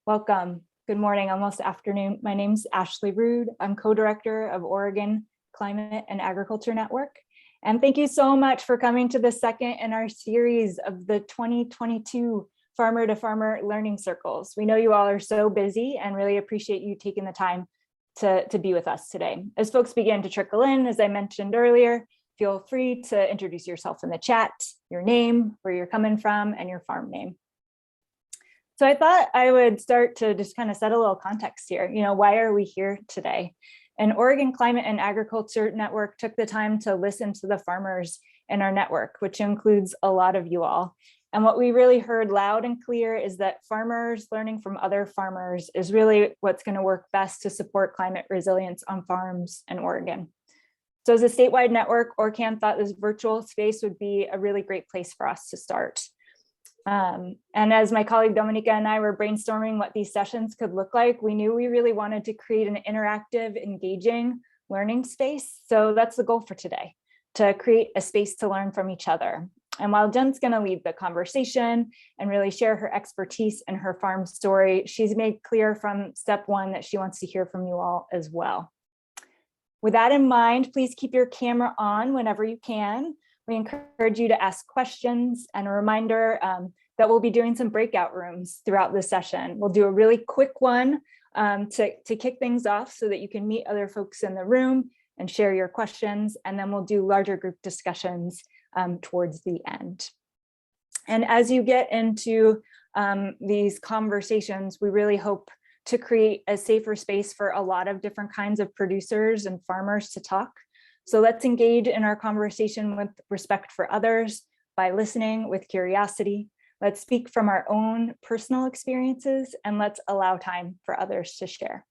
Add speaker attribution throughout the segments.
Speaker 1: Welcome. Good morning, almost afternoon. My name's Ashley Rude. I'm co-director of Oregon Climate and Agriculture Network. And thank you so much for coming to the second in our series of the 2022 Farmer to Farmer Learning Circles. We know you all are so busy and really appreciate you taking the time to be with us today. As folks begin to trickle in, as I mentioned earlier, feel free to introduce yourself in the chat, your name, where you're coming from, and your farm name. So I thought I would start to just kind of set a little context here. Why are we here today? And Oregon Climate and Agriculture Network took the time to listen to the farmers in our network, which includes a lot of you all. And what we really heard loud and clear is that farmers learning from other farmers is really what's going to work best to support climate resilience on farms in Oregon. So as a statewide network, OrCAN thought this virtual space would be a really great place for us to start. And as my colleague Dominica and I were brainstorming what these sessions could look like, we knew we really wanted to create an interactive, engaging learning space. So that's the goal for today, to create a space to learn from each other. And while Jen's going to lead the conversation and really share her expertise and her farm story, she's made clear from step one that she wants to hear from you all as well. With that in mind, please keep your camera on whenever you can. We encourage you to ask questions, and a reminder that we'll be doing some breakout rooms throughout the session. We'll do a really quick one to kick things off so that you can meet other folks in the room and share your questions, and then we'll do larger group discussions towards the end. And as you get into these conversations, we really hope to create a safer space for a lot of different kinds of producers and farmers to talk. So let's engage in our conversation with respect for others by listening with curiosity. Let's speak from our own personal experiences, and let's allow time for others to share.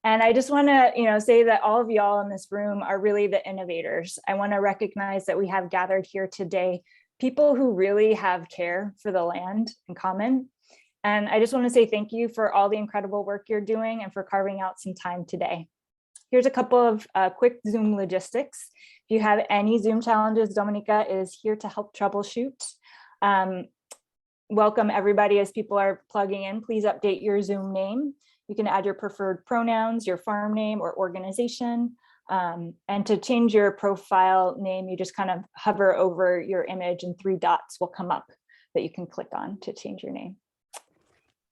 Speaker 1: And I just want to, say that all of y'all in this room are really the innovators. I want to recognize that we have gathered here today people who really have care for the land in common. And I just want to say thank you for all the incredible work you're doing and for carving out some time today. Here's a couple of quick Zoom logistics. If you have any Zoom challenges, Dominica is here to help troubleshoot. Welcome everybody as people are plugging in. Please update your Zoom name. You can add your preferred pronouns, your farm name or organization. And to change your profile name, you just kind of hover over your image and 3 dots will come up that you can click on to change your name.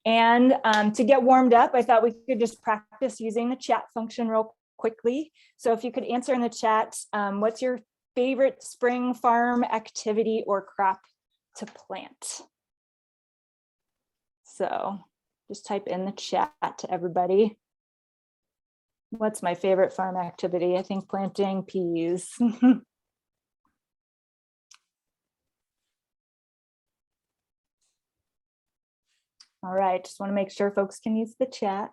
Speaker 1: And to get warmed up, I thought we could just practice using the chat function real quickly. So if you could answer in the chat, what's your favorite spring farm activity or crop to plant? So just type in the chat to everybody. What's my favorite farm activity? I think planting peas. All right, just want to make sure folks can use the chat.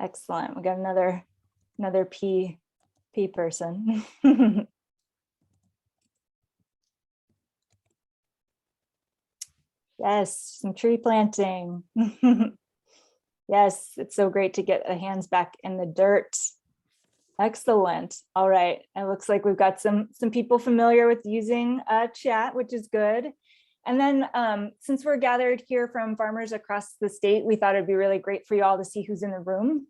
Speaker 1: Excellent. We got another pea person. Yes, some tree planting. Yes, it's so great to get the hands back in the dirt. Excellent. All right. It looks like we've got some people familiar with using chat, which is good. And then since we're gathered here from farmers across the state, we thought it'd be really great for you all to see who's in the room.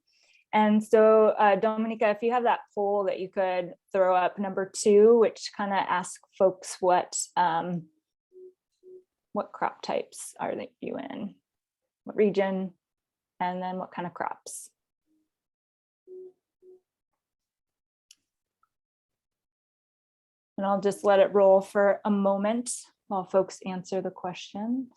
Speaker 1: And so Dominica, if you have that poll that you could throw up, number 2, which kind of asks folks what crop types are you in, what region, and then what kind of crops. And I'll just let it roll for a moment while folks answer the questions.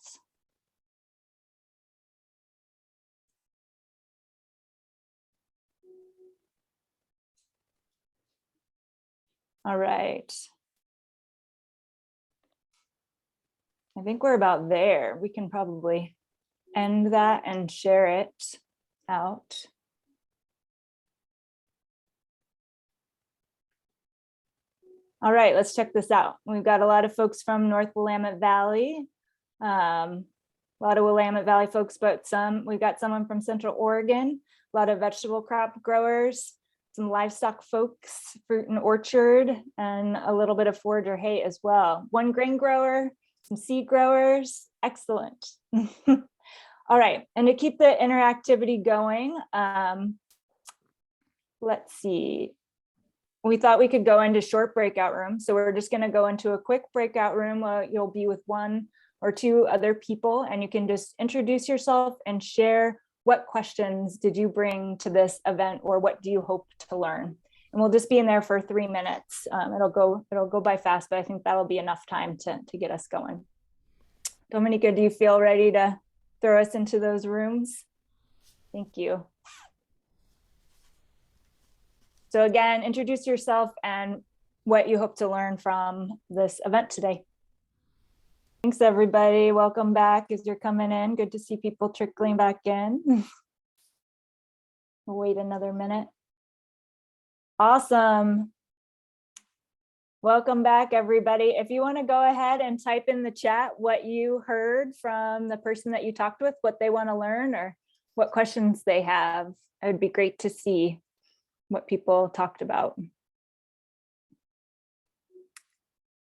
Speaker 1: All right. I think we're about there. We can probably end that and share it out. All right, let's check this out. We've got a lot of folks from North Willamette Valley, a lot of Willamette Valley folks, but we've got someone from Central Oregon, a lot of vegetable crop growers, some livestock folks, fruit and orchard, and a little bit of forager hay as well. One grain grower, Some seed growers, excellent. All right, and to keep the interactivity going, let's see. We thought we could go into short breakout rooms. So we're just going to go into a quick breakout room where you'll be with 1 or 2 other people, and you can just introduce yourself and share what questions did you bring to this event, or what do you hope to learn. And we'll just be in there for 3 minutes. It'll go by fast, but I think that'll be enough time to get us going. Dominica, do you feel ready to throw us into those rooms? Thank you. So again, introduce yourself and what you hope to learn from this event today. Thanks, everybody. Welcome back as you're coming in. Good to see people trickling back in. We'll wait another minute. Awesome. Welcome back, everybody. If you want to go ahead and type in the chat what you heard from the person that you talked with, what they want to learn, or what questions they have, it would be great to see what people talked about.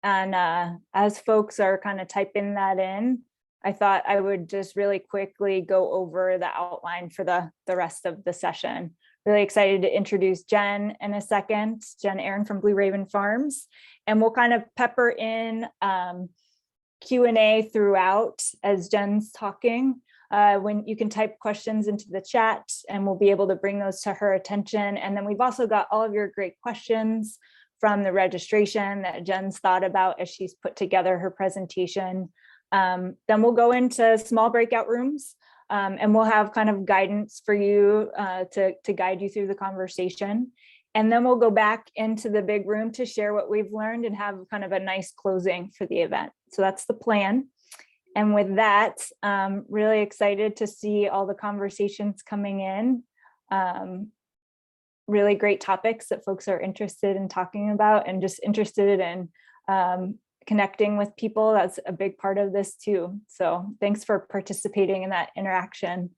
Speaker 1: And as folks are kind of typing that in, I thought I would just really quickly go over the outline for the rest of the session. Really excited to introduce Jen in a second, Jen Aron from Blue Raven Farms. And we'll kind of pepper in Q&A throughout as Jen's talking. When you can type questions into the chat, and we'll be able to bring those to her attention. And then we've also got all of your great questions from the registration that Jen's thought about as she's put together her presentation. Then we'll go into small breakout rooms, and we'll have kind of guidance for you to guide you through the conversation. And then we'll go back into the big room to share what we've learned and have kind of a nice closing for the event. So that's the plan. And with that, really excited to see all the conversations coming in. Really great topics that folks are interested in talking about, and just interested in connecting with people. That's a big part of this too. So thanks for participating in that interaction.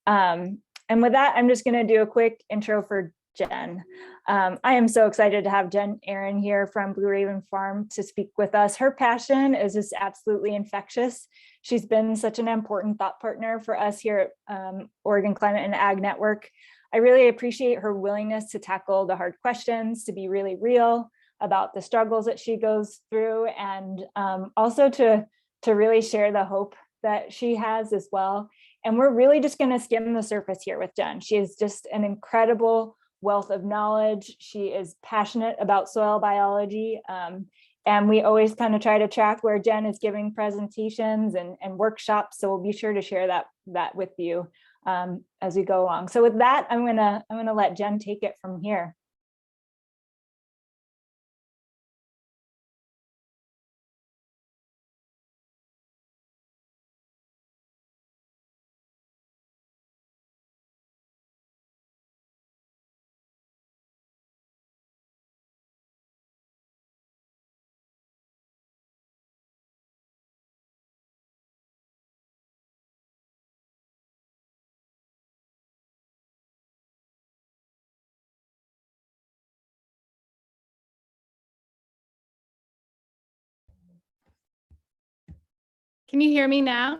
Speaker 1: And with that, I'm just going to do a quick intro for Jen. I am so excited to have Jen Aron here from Blue Raven Farm to speak with us. Her passion is just absolutely infectious. She's been such an important thought partner for us here at Oregon Climate and Ag Network. I really appreciate her willingness to tackle the hard questions, to be really real about the struggles that she goes through, and also to really share the hope that she has as well. And we're really just going to skim the surface here with Jen. She is just an incredible wealth of knowledge. She is passionate about soil biology. And we always kind of try to track where Jen is giving presentations and workshops. So we'll be sure to share that with you as we go along. So with that, I'm gonna let Jen take it from here.
Speaker 2: Can you hear me now?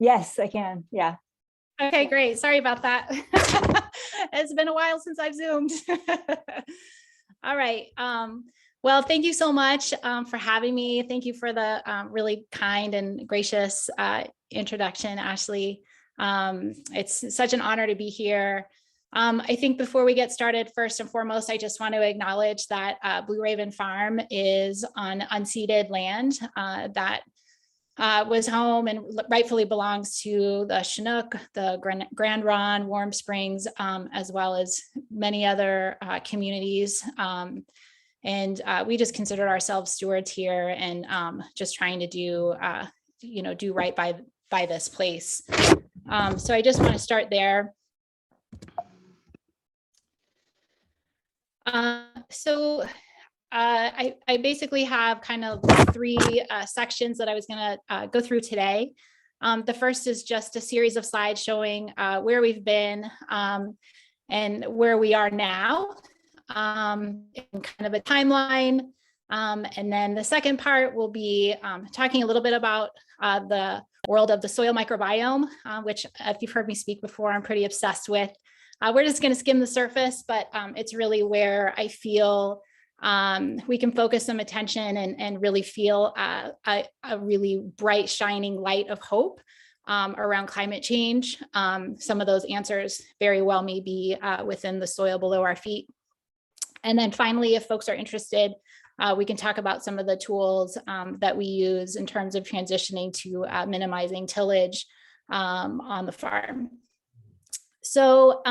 Speaker 1: Yes, I can. Yeah.
Speaker 2: Okay, great. Sorry about that. It's been a while since I've Zoomed. All right. Well, thank you so much for having me. Thank you for the really kind and gracious introduction, Ashley. It's such an honor to be here. I think before we get started, first and foremost, I just want to acknowledge that Blue Raven Farm is on unceded land that was home and rightfully belongs to the Chinook, the Grand Ronde, Warm Springs, as well as many other communities. And we just considered ourselves stewards here, and just trying to do, do right by this place. So I just want to start there. I basically have kind of 3 sections that I was going to go through today. The first is just a series of slides showing where we've been and where we are now, and kind of a timeline. And then the second part will be talking a little bit about the world of the soil microbiome, which if you've heard me speak before, I'm pretty obsessed with. We're just going to skim the surface, but it's really where I feel we can focus some attention and really feel a really bright, shining light of hope around climate change. Some of those answers very well may be within the soil below our feet. And then finally, if folks are interested, we can talk about some of the tools that we use in terms of transitioning to minimizing tillage on the farm. So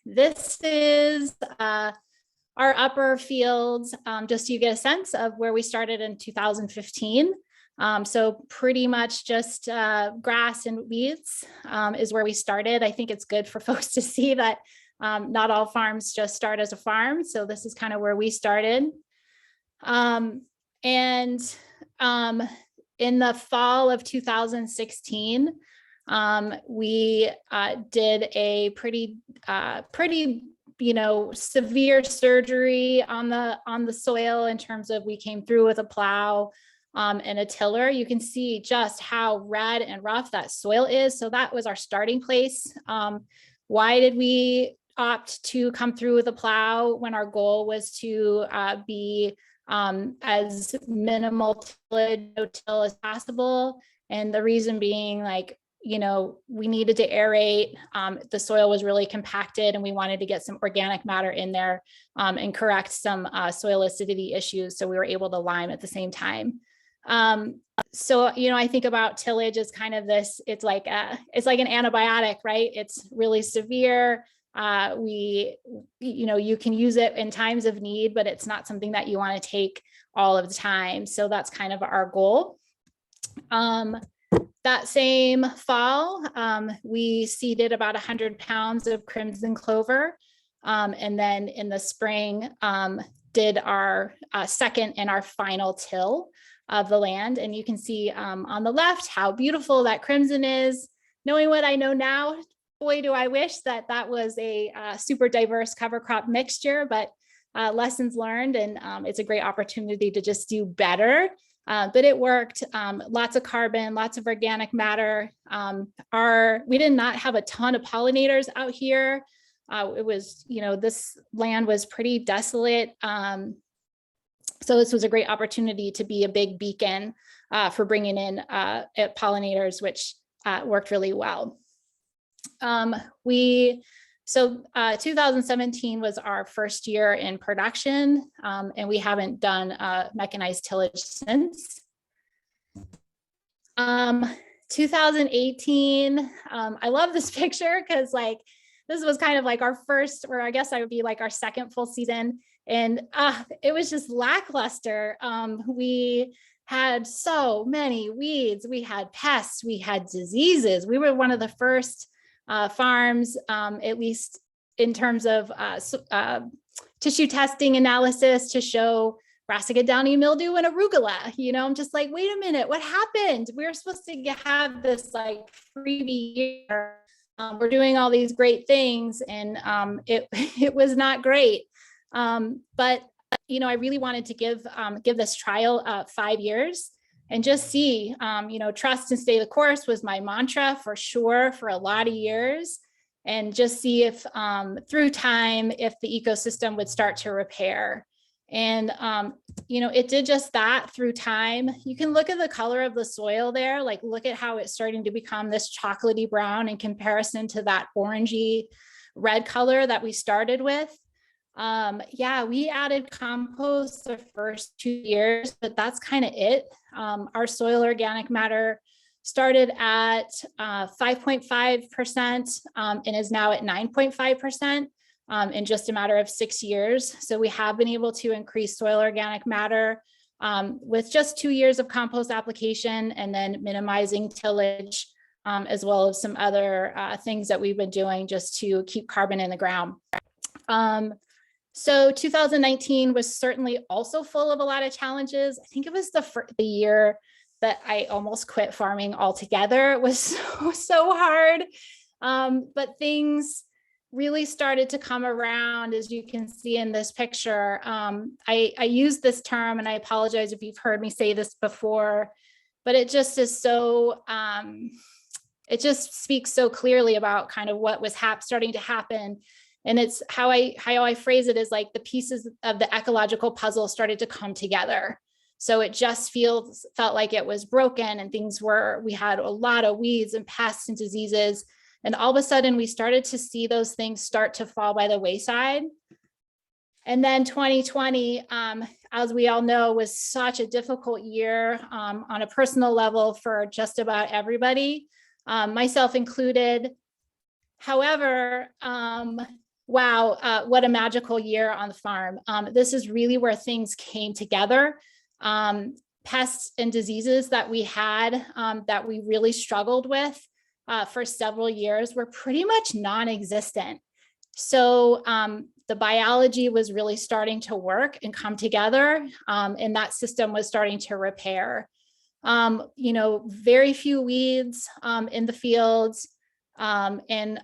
Speaker 2: this is our upper fields, just so you get a sense of where we started in 2015. So pretty much just grass and weeds is where we started. I think it's good for folks to see that not all farms just start as a farm. So this is kind of where we started. And in the fall of 2016, we did a pretty, severe surgery on the soil in terms of we came through with a plow and a tiller. You can see just how red and rough that soil is. So that was our starting place. Why did we opt to come through with a plow when our goal was to be as minimal tillage, no till as possible? And the reason being, we needed to aerate. The soil was really compacted and we wanted to get some organic matter in there and correct some soil acidity issues. So we were able to lime at the same time. So, I think about tillage as kind of this, it's like an antibiotic, right? It's really severe. You can use it in times of need, but it's not something that you want to take all of the time. So that's kind of our goal. That same fall, we seeded about 100 pounds of crimson clover. And then in the spring, did our second and our final till of the land. And you can see on the left how beautiful that crimson is. Knowing what I know now, boy, do I wish that that was a super diverse cover crop mixture, but lessons learned, and it's a great opportunity to just do better. But it worked. Lots of carbon, lots of organic matter. We did not have a ton of pollinators out here. It was, this land was pretty desolate. So this was a great opportunity to be a big beacon for bringing in pollinators, which worked really well. 2017 was our first year in production, and we haven't done mechanized tillage since. 2018, I love this picture because this was kind of like our first, or I guess I would be like our second full season. And it was just lackluster. We had so many weeds, we had pests, we had diseases. We were one of the first farms, at least in terms of tissue testing analysis, to show brassica downy mildew and arugula. I'm just like, wait a minute, what happened? We were supposed to have this freebie year. We're doing all these great things, and it was not great. But I really wanted to give this trial 5 years and just see, trust and stay the course was my mantra for sure for a lot of years, and just see if through time, if the ecosystem would start to repair. And, it did just that through time. You can look at the color of the soil there, look at how it's starting to become this chocolatey brown in comparison to that orangey red color that we started with. We added compost the first 2 years, but that's kind of it. Our soil organic matter started at 5.5% and is now at 9.5% in just a matter of 6 years. So we have been able to increase soil organic matter with just 2 years of compost application, and then minimizing tillage, as well as some other things that we've been doing just to keep carbon in the ground. So 2019 was certainly also full of a lot of challenges. I think it was the year that I almost quit farming altogether. It was so hard. But things really started to come around, as you can see in this picture. I use this term, and I apologize if you've heard me say this before, but it just is so, it just speaks so clearly about kind of what was starting to happen. And it's how I phrase it is like the pieces of the ecological puzzle started to come together. So it just felt like it was broken, and we had a lot of weeds and pests and diseases. And all of a sudden we started to see those things start to fall by the wayside. And then 2020, as we all know, was such a difficult year on a personal level for just about everybody, myself included. However, wow, what a magical year on the farm. This is really where things came together. Pests and diseases that we had that we really struggled with for several years were pretty much non-existent. So the biology was really starting to work and come together, and that system was starting to repair. Very few weeds in the fields. And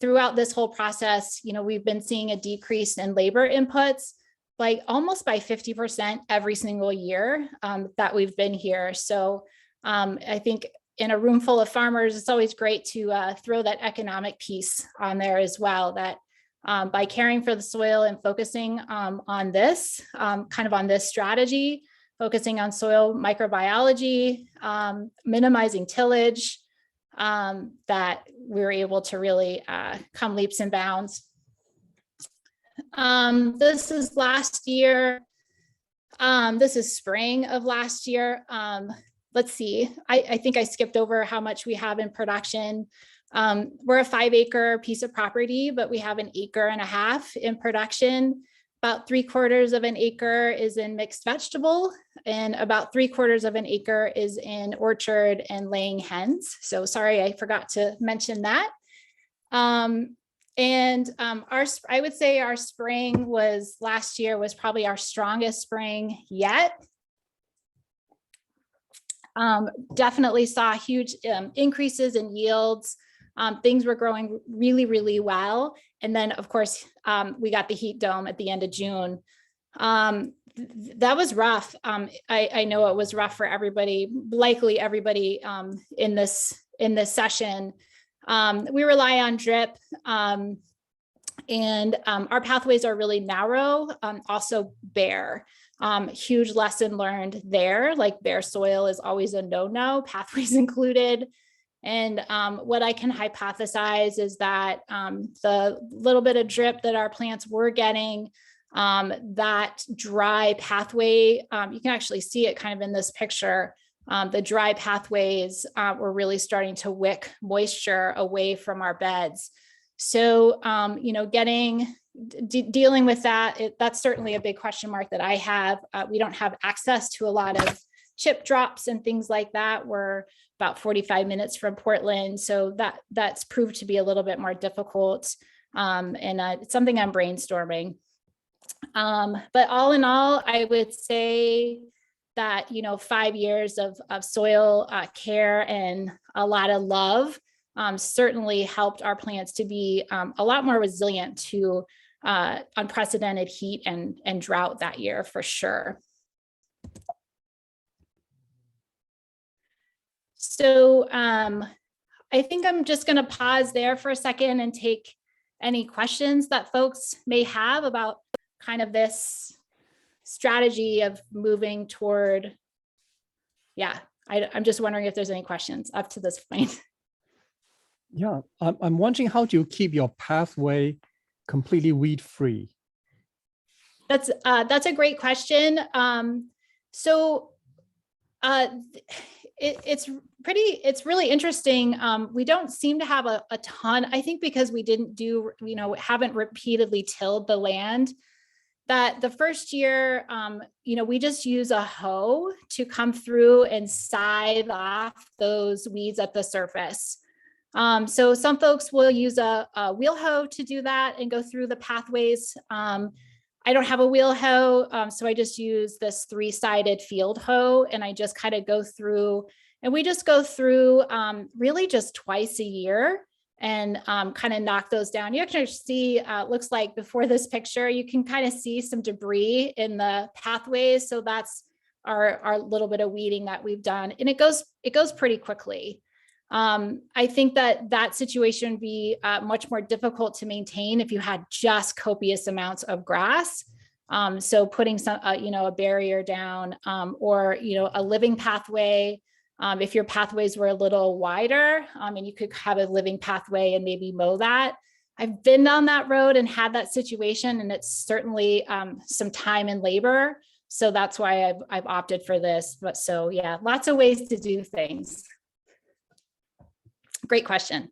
Speaker 2: throughout this whole process, we've been seeing a decrease in labor inputs, like almost by 50% every single year that we've been here. So I think in a room full of farmers, it's always great to throw that economic piece on there as well, that by caring for the soil and focusing on this, kind of on this strategy, focusing on soil microbiology, minimizing tillage, that we were able to really come leaps and bounds. This is last year. This is spring of last year. Let's see, I think I skipped over how much we have in production. We're a 5-acre piece of property, but we have 1.5 acres in production. About 3/4 of an acre is in mixed vegetable, and about 3/4 of an acre is in orchard and laying hens. So sorry, I forgot to mention that. I would say our spring last year was probably our strongest spring yet. Definitely saw huge increases in yields. Things were growing really, really well. And then of course, we got the heat dome at the end of June. That was rough. I know it was rough for everybody, likely everybody in this session. We rely on drip, and our pathways are really narrow, also bare. Huge lesson learned there, like bare soil is always a no-no, pathways included. And what I can hypothesize is that the little bit of drip that our plants were getting, that dry pathway, you can actually see it kind of in this picture. The dry pathways were really starting to wick moisture away from our beds. So, dealing with that, that's certainly a big question mark that I have. We don't have access to a lot of chip drops and things like that. We're about 45 minutes from Portland. So that's proved to be a little bit more difficult. And it's something I'm brainstorming. But all in all, I would say that, 5 years of soil care and a lot of love certainly helped our plants to be a lot more resilient to unprecedented heat and drought that year for sure. So I think I'm just going to pause there for a second and take any questions that folks may have about kind of this strategy of moving toward, I'm just wondering if there's any questions up to this point.
Speaker 3: Yeah, I'm wondering, how do you keep your pathway completely weed free?
Speaker 2: That's a great question. It's really interesting. We don't seem to have a ton, I think because we haven't repeatedly tilled the land, that the first year, we just use a hoe to come through and scythe off those weeds at the surface. So some folks will use a wheel hoe to do that and go through the pathways. I don't have a wheel hoe, so I just use this 3-sided field hoe, and I just kind of go through, and we just go through really just twice a year and kind of knock those down. You actually see, looks like before this picture, you can kind of see some debris in the pathways. So that's our little bit of weeding that we've done, and it goes pretty quickly. I think that situation would be much more difficult to maintain if you had just copious amounts of grass. So putting some, a barrier down, or, a living pathway. If your pathways were a little wider, and you could have a living pathway and maybe mow that. I've been down that road and had that situation, and it's certainly some time and labor. So that's why I've opted for this. But so yeah, lots of ways to do things. Great question.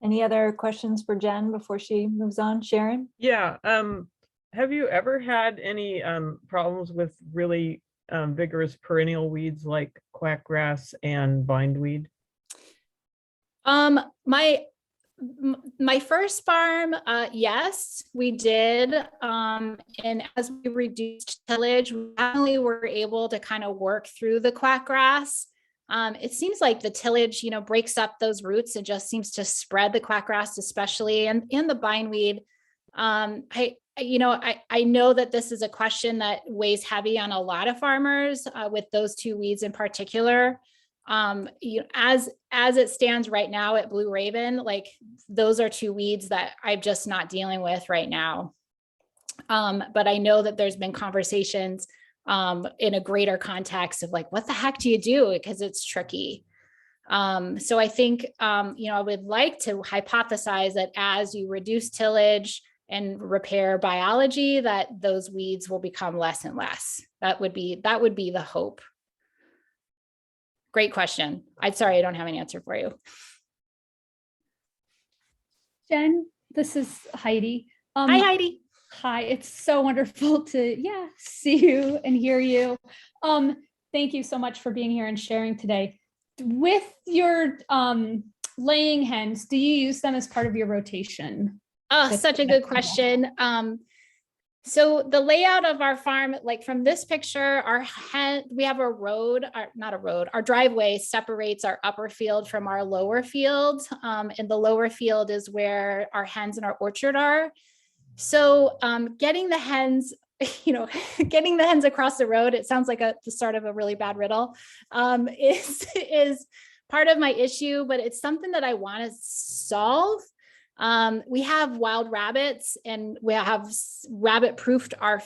Speaker 1: Any other questions for Jen before she moves on? Sharon?
Speaker 4: Yeah. Have you ever had any problems with really vigorous perennial weeds like quackgrass and bindweed?
Speaker 2: My first farm, yes, we did. And as we reduced tillage, we finally were able to kind of work through the quackgrass. It seems like the tillage, breaks up those roots. It just seems to spread the quackgrass, especially, and the bindweed. I know that this is a question that weighs heavy on a lot of farmers with those two weeds in particular. As it stands right now at Blue Raven, like those are two weeds that I'm just not dealing with right now. But I know that there's been conversations in a greater context of like, what the heck do you do? Because it's tricky. So I think, I would like to hypothesize that as you reduce tillage and repair biology, that those weeds will become less and less. That would be the hope. Great question. I'm sorry, I don't have an answer for you.
Speaker 5: Jen, this is Heidi.
Speaker 2: Hi, Heidi.
Speaker 5: Hi, it's so wonderful to see you and hear you. Thank you so much for being here and sharing today. With your laying hens, do you use them as part of your rotation?
Speaker 2: Oh, such a good question. So the layout of our farm, like from this picture, we have a road, our driveway separates our upper field from our lower field. And the lower field is where our hens and our orchard are. So getting the hens across the road, it sounds like the start of a really bad riddle, is part of my issue, but it's something that I want to solve. We have wild rabbits, and we have rabbit proofed our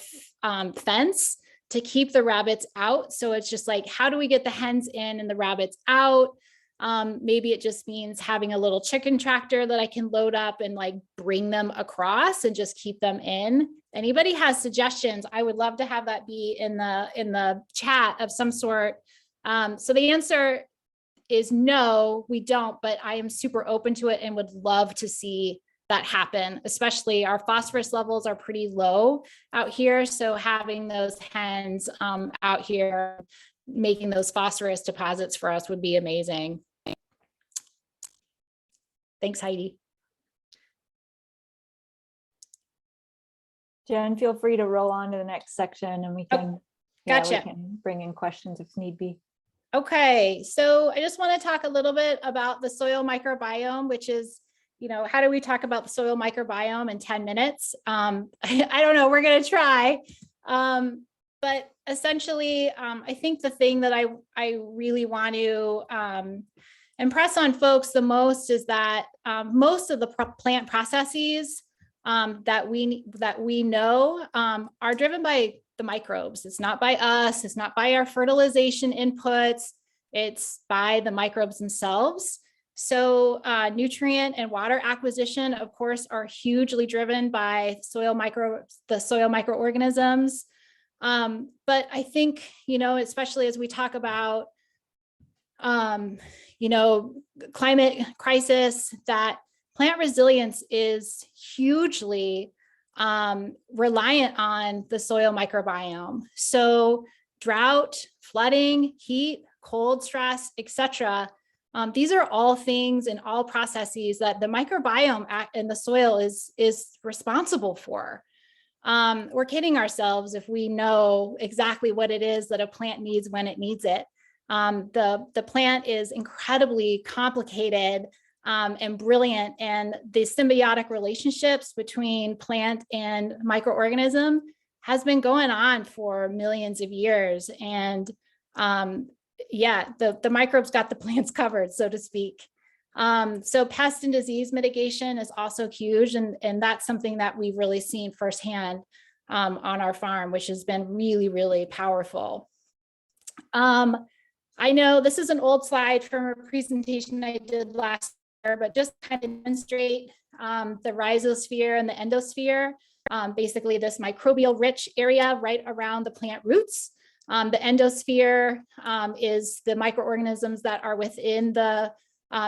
Speaker 2: fence to keep the rabbits out. So it's just like, how do we get the hens in and the rabbits out? Maybe it just means having a little chicken tractor that I can load up and like bring them across and just keep them in. Anybody has suggestions, I would love to have that be in the chat of some sort. So the answer is no, we don't, but I am super open to it and would love to see that happen. Especially our phosphorus levels are pretty low out here. So having those hens out here, making those phosphorus deposits for us would be amazing. Thanks, Heidi.
Speaker 1: Jen, feel free to roll on to the next section and we can,
Speaker 2: gotcha.
Speaker 1: we can bring in questions if need be.
Speaker 2: Okay, so I just want to talk a little bit about the soil microbiome, which is, how do we talk about the soil microbiome in 10 minutes? I don't know, we're going to try. But essentially, I think the thing that I really want to impress on folks the most is that most of the plant processes that we know are driven by the microbes. It's not by us. It's not by our fertilization inputs. It's by the microbes themselves. So nutrient and water acquisition, of course, are hugely driven by the soil microorganisms. But I think, especially as we talk about, climate crisis, that plant resilience is hugely reliant on the soil microbiome. So drought, flooding, heat, cold stress, etc. These are all things and all processes that the microbiome in the soil is responsible for. We're kidding ourselves if we know exactly what it is that a plant needs when it needs it. The plant is incredibly complicated and brilliant, and the symbiotic relationships between plant and microorganism has been going on for millions of years. And yeah, the microbes got the plants covered, so to speak. So pest and disease mitigation is also huge, and that's something that we've really seen firsthand on our farm, which has been really, really powerful. I know this is an old slide from a presentation I did last year, but just kind of demonstrate the rhizosphere and the endosphere, basically this microbial rich area right around the plant roots. The endosphere is the microorganisms that are within the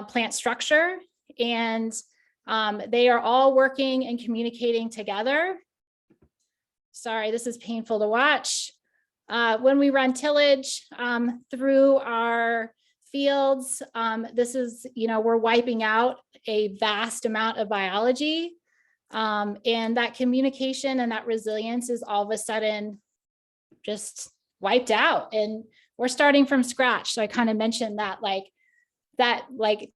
Speaker 2: plant structure, and they are all working and communicating together. Sorry, this is painful to watch. When we run tillage through our fields, this is, we're wiping out a vast amount of biology, and that communication and that resilience is all of a sudden just wiped out, and we're starting from scratch. So I kind of mentioned that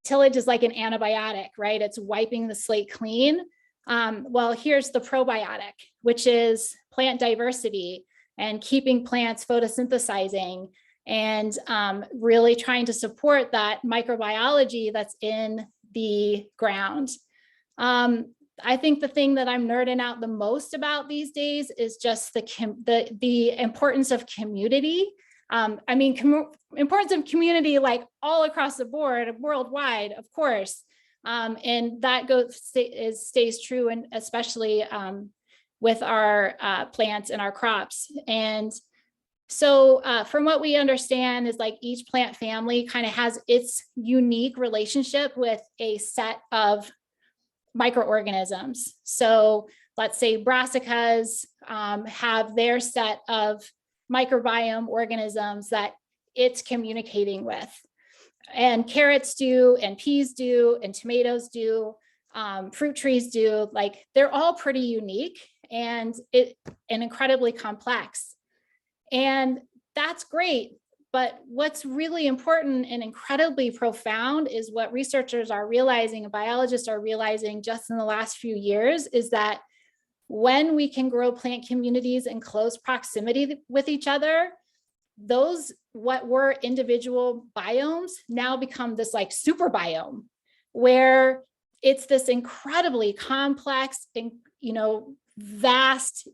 Speaker 2: tillage is like an antibiotic, right? It's wiping the slate clean. Well, here's the probiotic, which is plant diversity and keeping plants photosynthesizing and really trying to support that microbiology that's in the ground. I think the thing that I'm nerding out the most about these days is just the importance of community. Importance of community, like all across the board, worldwide, of course. And that stays true, and especially with our plants and our crops. And so from what we understand is like each plant family kind of has its unique relationship with a set of microorganisms. So let's say brassicas have their set of microbiome organisms that it's communicating with. And carrots do, and peas do, and tomatoes do, fruit trees do. Like, they're all pretty unique and incredibly complex. And that's great. But what's really important and incredibly profound is what researchers are realizing and biologists are realizing just in the last few years is that when we can grow plant communities in close proximity with each other, those what were individual biomes now become this like super biome, where it's this incredibly complex and vast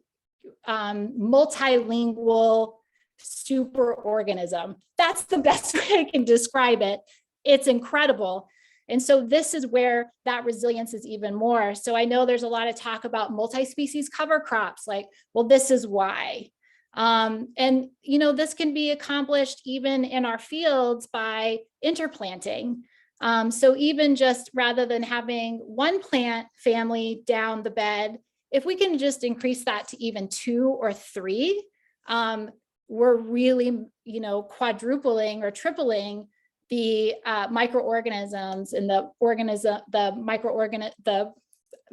Speaker 2: multilingual super organism. That's the best way I can describe it. It's incredible. And so this is where that resilience is even more. So I know there's a lot of talk about multi-species cover crops, like, well, this is why. And this can be accomplished even in our fields by interplanting. So even just rather than having one plant family down the bed, if we can just increase that to even 2 or 3, we're really, quadrupling or tripling the microorganisms and the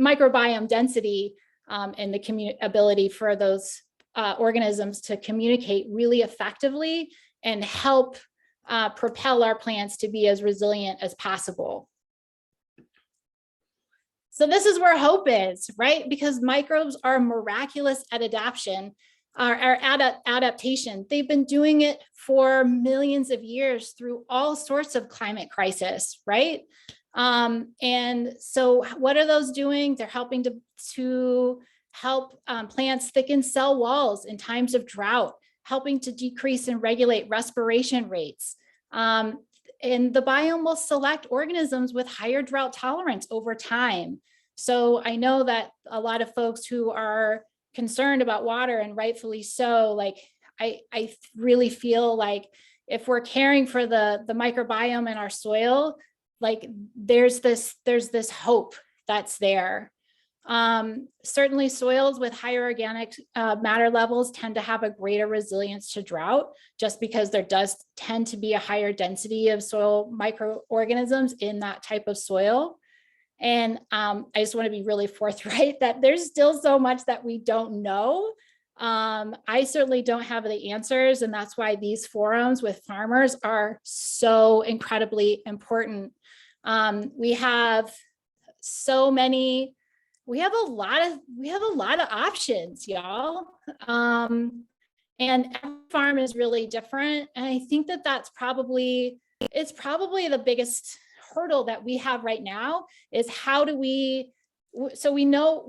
Speaker 2: microbiome density and the ability for those organisms to communicate really effectively and help propel our plants to be as resilient as possible. So this is where hope is, right? Because microbes are miraculous at adaptation. Adaptation. They've been doing it for millions of years through all sorts of climate crisis, right? And so what are those doing? They're helping to help plants thicken cell walls in times of drought, helping to decrease and regulate respiration rates. And the biome will select organisms with higher drought tolerance over time. So I know that a lot of folks who are concerned about water, and rightfully so, like I really feel like if we're caring for the microbiome in our soil, like there's this hope that's there. Certainly soils with higher organic matter levels tend to have a greater resilience to drought, just because there does tend to be a higher density of soil microorganisms in that type of soil. And I just want to be really forthright that there's still so much that we don't know. I certainly don't have the answers, and that's why these forums with farmers are so incredibly important. We have so many, we have a lot of options, y'all. And every farm is really different. And I think that it's probably the biggest hurdle that we have right now is how do we, so we know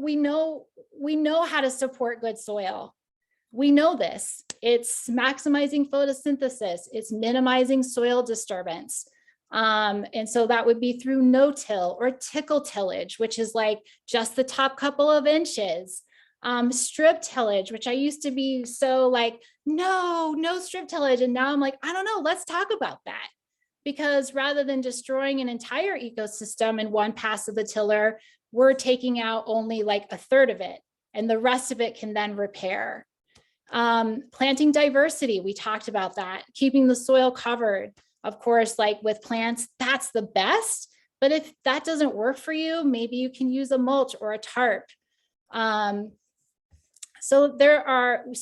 Speaker 2: how to support good soil. We know this. It's maximizing photosynthesis. It's minimizing soil disturbance. And so that would be through no-till or tickle tillage, which is like just the top couple of inches. Strip tillage, which I used to be so like, no strip tillage. And now I'm like, I don't know, let's talk about that. Because rather than destroying an entire ecosystem in one pass of the tiller, we're taking out only like a third of it, and the rest of it can then repair. Planting diversity, we talked about that, keeping the soil covered. Of course, like with plants, that's the best. But if that doesn't work for you, maybe you can use a mulch or a tarp. So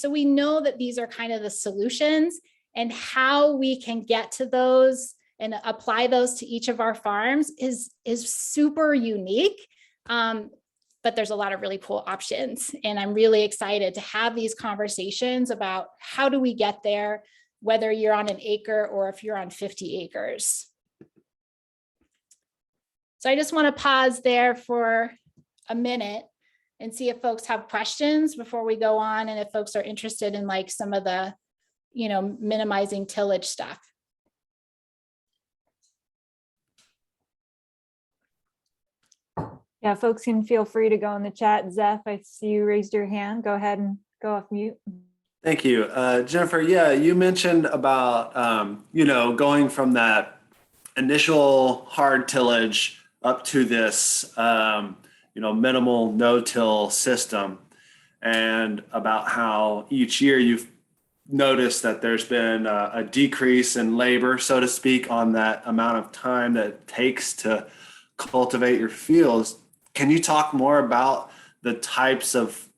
Speaker 2: we know that these are kind of the solutions, and how we can get to those and apply those to each of our farms is super unique. But there's a lot of really cool options. And I'm really excited to have these conversations about how do we get there, whether you're on an acre or if you're on 50 acres. So I just want to pause there for a minute and see if folks have questions before we go on, and if folks are interested in like some of the, minimizing tillage stuff.
Speaker 1: Yeah, folks can feel free to go in the chat. Zeph, I see you raised your hand. Go ahead and go off mute.
Speaker 6: Thank you. Jennifer, yeah, you mentioned about, going from that initial hard tillage up to this, minimal no-till system, and about how each year you've noticed that there's been a decrease in labor, so to speak, on that amount of time that it takes to cultivate your fields. Can you talk more about the types of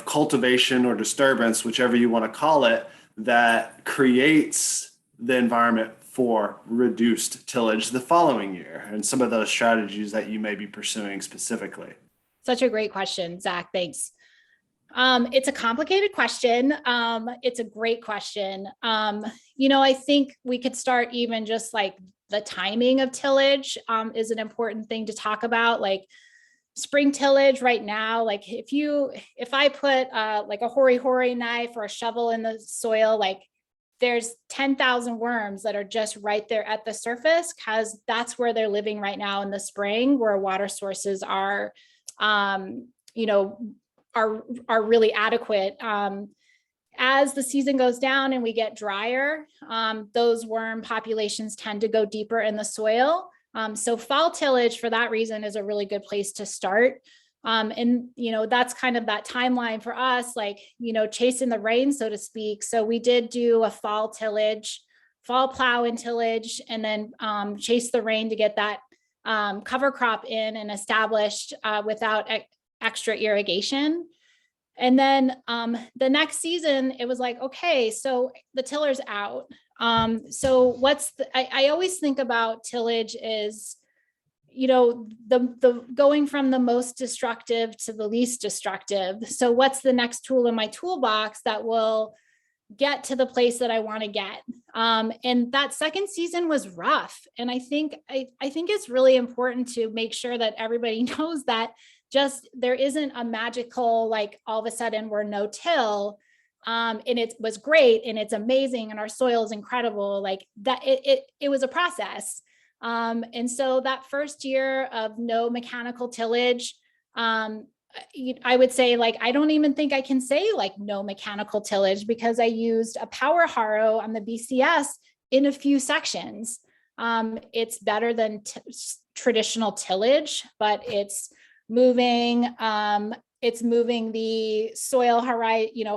Speaker 6: cultivation or disturbance, whichever you want to call it, that creates the environment for reduced tillage the following year, and some of those strategies that you may be pursuing specifically?
Speaker 2: Such a great question, Zach. Thanks. It's a complicated question. It's a great question. I think we could start even just like the timing of tillage is an important thing to talk about. Like spring tillage right now, like if I put like a hori knife or a shovel in the soil, like there's 10,000 worms that are just right there at the surface, because that's where they're living right now in the spring, where water sources are really adequate. As the season goes down and we get drier, those worm populations tend to go deeper in the soil. So fall tillage, for that reason, is a really good place to start. And that's kind of that timeline for us, like, chasing the rain, so to speak. So we did do a fall plow and tillage, and then chase the rain to get that cover crop in and established without extra irrigation. And then the next season, it was like, okay, so the tiller's out. So I always think about tillage is, the going from the most destructive to the least destructive. So what's the next tool in my toolbox that will get to the place that I want to get? And that second season was rough. And I think it's really important to make sure that everybody knows that there isn't a magical, like all of a sudden we're no-till, and it was great and it's amazing and our soil is incredible. Like that, it was a process. And so that first year of no mechanical tillage, I would say, like, I don't even think I can say like no mechanical tillage, because I used a power harrow on the BCS in a few sections. It's better than traditional tillage, but it's moving the soil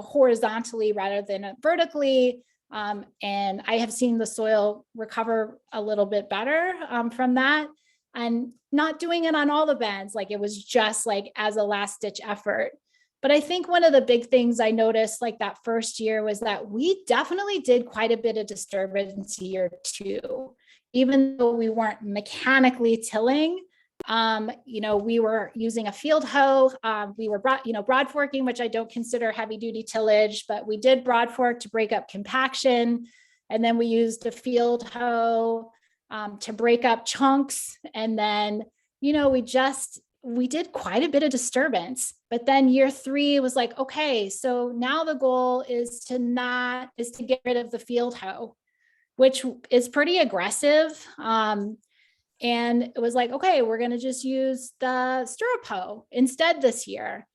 Speaker 2: horizontally rather than vertically. And I have seen the soil recover a little bit better from that, and not doing it on all the bends. Like it was just like as a last ditch effort. But I think one of the big things I noticed like that first year was that we definitely did quite a bit of disturbance year 2, even though we weren't mechanically tilling. We were using a field hoe. We were broad forking, which I don't consider heavy duty tillage, but we did broad fork to break up compaction. And then we used a field hoe to break up chunks. And then, we did quite a bit of disturbance. But then year 3 was like, okay, so now the goal is to get rid of the field hoe, which is pretty aggressive. And it was like, okay, we're going to just use the stirrup hoe instead this year.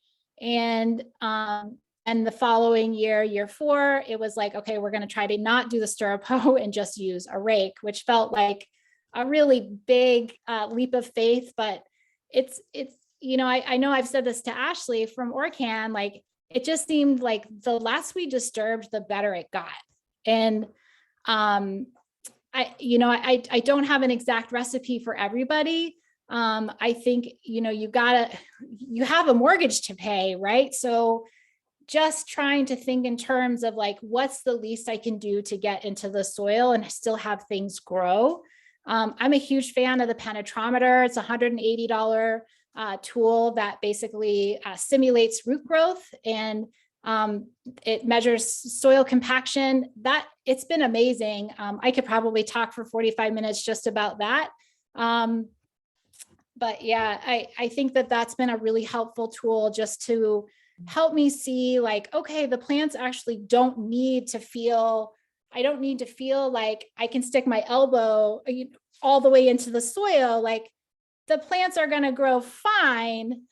Speaker 2: And the following year, year 4, it was like, okay, we're going to try to not do the stirrup hoe and just use a rake, which felt like a really big leap of faith. But it's I know I've said this to Ashley from OrCAN, like it just seemed like the less we disturbed, the better it got. And I don't have an exact recipe for everybody. I think, you have a mortgage to pay, right? So just trying to think in terms of like, what's the least I can do to get into the soil and still have things grow. I'm a huge fan of the penetrometer. It's a $180 tool that basically simulates root growth, and it measures soil compaction. That it's been amazing. I could probably talk for 45 minutes just about that. But yeah, I think that that's been a really helpful tool just to help me see like, okay, the plants actually don't need to feel, I don't need to feel like I can stick my elbow all the way into the soil. Like the plants are going to grow fine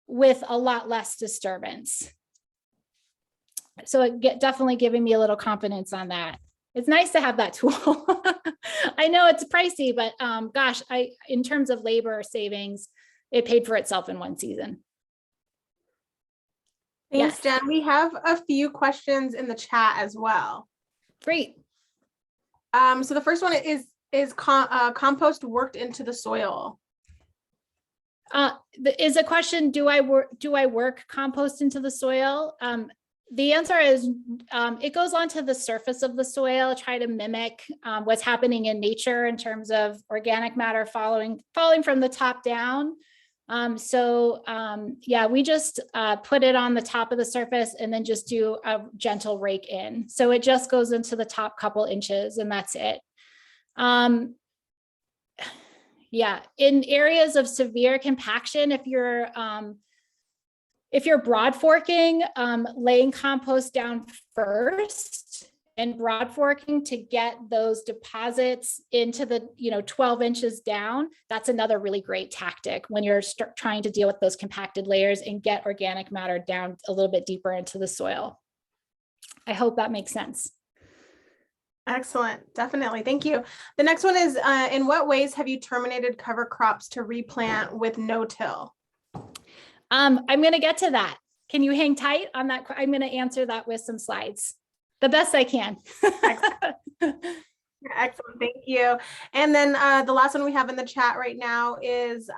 Speaker 2: with a lot less disturbance. So definitely giving me a little confidence on that. It's nice to have that tool. I know it's pricey, but gosh, in terms of labor savings, it paid for itself in one season.
Speaker 7: Thanks,
Speaker 2: Yes.
Speaker 7: Jen. We have a few questions in the chat as well.
Speaker 2: Great.
Speaker 7: So the first one is compost worked into the soil?
Speaker 2: Is a question, do I work compost into the soil? The answer is it goes onto the surface of the soil, try to mimic what's happening in nature in terms of organic matter falling from the top down. Yeah, we just put it on the top of the surface and then just do a gentle rake in. So it just goes into the top couple inches and that's it. Yeah, in areas of severe compaction, if you're broad forking, laying compost down first and broad forking to get those deposits into the 12 inches down, that's another really great tactic when you're trying to deal with those compacted layers and get organic matter down a little bit deeper into the soil. I hope that makes sense.
Speaker 7: Excellent. Definitely. Thank you. The next one is, in what ways have you terminated cover crops to replant with no-till?
Speaker 2: I'm going to get to that. Can you hang tight on that? I'm going to answer that with some slides, the best I can.
Speaker 7: Excellent. Thank you. And then the last one we have in the chat right now is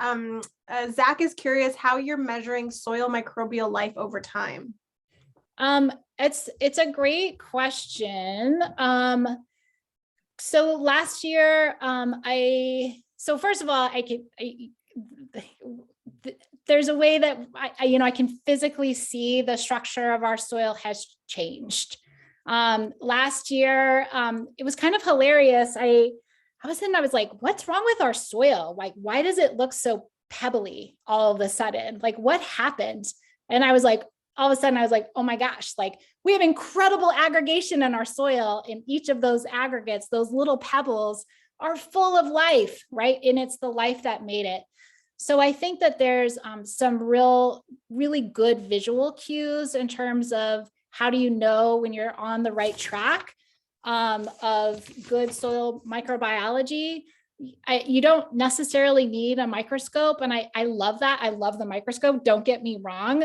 Speaker 7: Zach is curious how you're measuring soil microbial life over time.
Speaker 2: It's a great question. So last year, first of all, there's a way that I can physically see the structure of our soil has changed. Last year, it was kind of hilarious. I was like, what's wrong with our soil? Like, why does it look so pebbly all of a sudden? Like, what happened? And I was like, all of a sudden I was like, oh my gosh, like we have incredible aggregation in our soil, and each of those aggregates, those little pebbles are full of life, right? And it's the life that made it. So I think that there's some really good visual cues in terms of how do you know when you're on the right track of good soil microbiology. You don't necessarily need a microscope, and I love that. I love the microscope, don't get me wrong.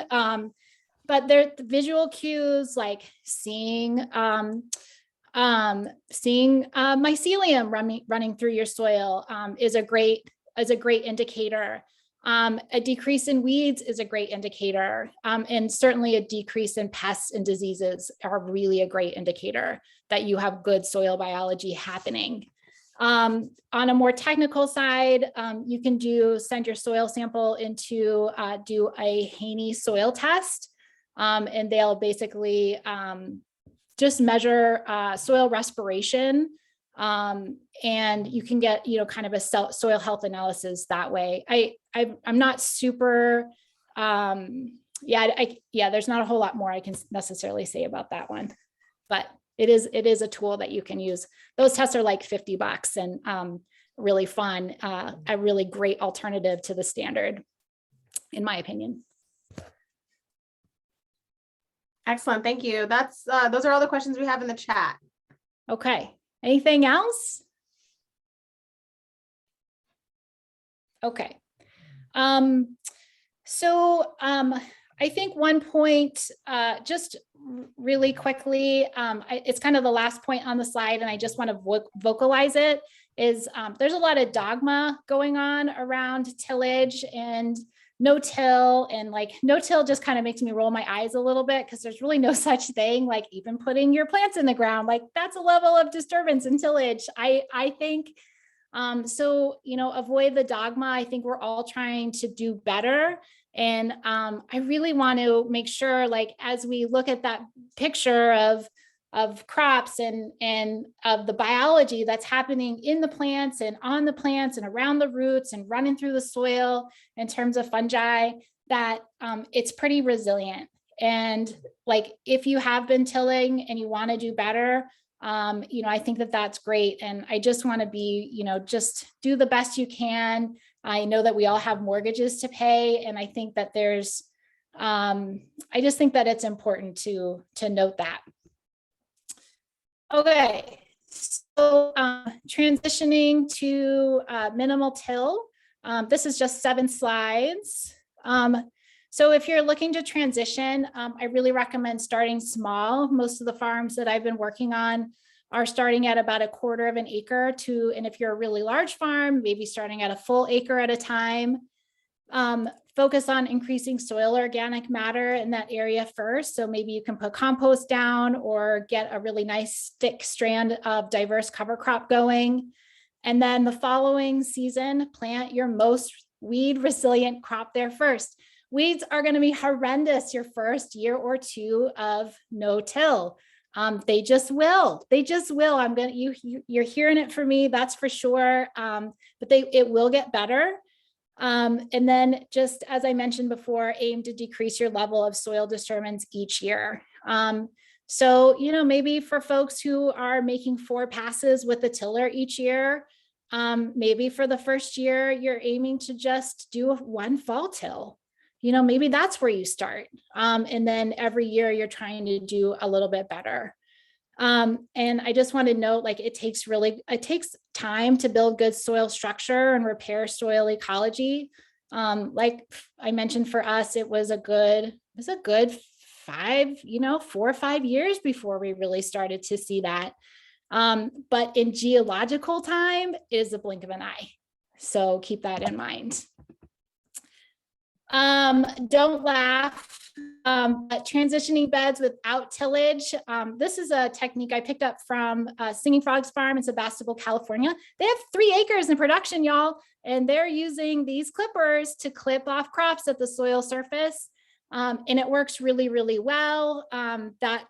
Speaker 2: But the visual cues like seeing mycelium running through your soil is a great indicator. A decrease in weeds is a great indicator, and certainly a decrease in pests and diseases are really a great indicator that you have good soil biology happening. On a more technical side, you can send your soil sample into do a Haney soil test, and they'll basically just measure soil respiration, and you can get kind of a soil health analysis that way. I'm not super there's not a whole lot more I can necessarily say about that one, but it is a tool that you can use. Those tests are like $50 and really fun, a really great alternative to the standard, in my opinion.
Speaker 7: Excellent, thank you. That's those are all the questions we have in the chat.
Speaker 2: Okay, anything else? Okay. I think one point, just really quickly, it's kind of the last point on the slide, and I just want to vocalize it, is there's a lot of dogma going on around tillage and no-till, and like no-till just kind of makes me roll my eyes a little bit, because there's really no such thing, like even putting your plants in the ground, like that's a level of disturbance and tillage, I think. So, avoid the dogma. I think we're all trying to do better. And I really want to make sure, like, as we look at that picture of crops and of the biology that's happening in the plants and on the plants and around the roots and running through the soil in terms of fungi, that it's pretty resilient. And like, if you have been tilling and you want to do better, I think that that's great. And I just want to be, just do the best you can. I know that we all have mortgages to pay. And I think that I just think that it's important to note that. Okay, so transitioning to minimal till. This is just 7 slides. So if you're looking to transition, I really recommend starting small. Most of the farms that I've been working on are starting at about 1/4 of an acre and if you're a really large farm, maybe starting at a full acre at a time. Focus on increasing soil organic matter in that area first. So maybe you can put compost down or get a really nice thick strand of diverse cover crop going. And then the following season, plant your most weed resilient crop there first. Weeds are going to be horrendous your first year or 2 of no-till. They just will. You're hearing it from me, that's for sure. But it will get better. And then, just as I mentioned before, aim to decrease your level of soil disturbance each year. So, maybe for folks who are making 4 passes with the tiller each year, maybe for the first year, you're aiming to just do 1 fall till. Maybe that's where you start. And then every year you're trying to do a little bit better. And I just want to note, like, it takes time to build good soil structure and repair soil ecology. Like I mentioned, for us, it was a good 4 or 5 years before we really started to see that. But in geological time, it is a blink of an eye. So keep that in mind. Don't laugh. But transitioning beds without tillage. This is a technique I picked up from Singing Frogs Farm in Sebastopol, California. They have 3 acres in production, y'all, and they're using these clippers to clip off crops at the soil surface. And it works really, really well. That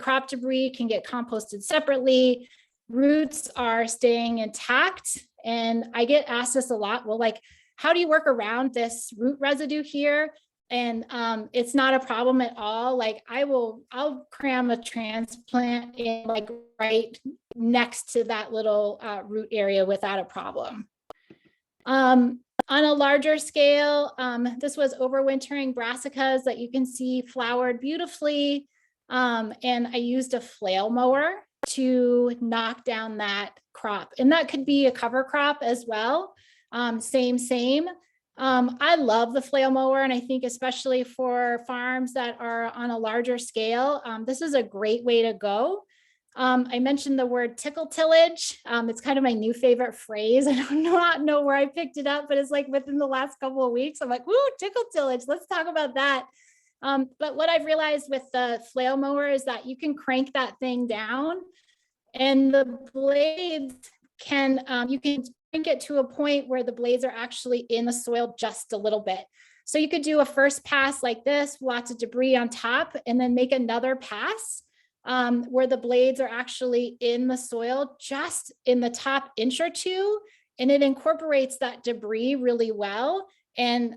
Speaker 2: crop debris can get composted separately. Roots are staying intact. And I get asked this a lot. Well, like, how do you work around this root residue here? And it's not a problem at all. Like, I'll cram a transplant in, like, right next to that little root area without a problem. On a larger scale, this was overwintering brassicas that you can see flowered beautifully. And I used a flail mower to knock down that crop. And that could be a cover crop as well. Same. I love the flail mower, and I think especially for farms that are on a larger scale, this is a great way to go. I mentioned the word tickle tillage. It's kind of my new favorite phrase. I don't not know where I picked it up, but it's like within the last couple of weeks, I'm like, woo, tickle tillage. Let's talk about that. But what I've realized with the flail mower is that you can crank that thing down and the blades can, you can crank it to a point where the blades are actually in the soil just a little bit. So you could do a first pass like this, lots of debris on top, and then make another pass where the blades are actually in the soil, just in the top inch or two, and it incorporates that debris really well. And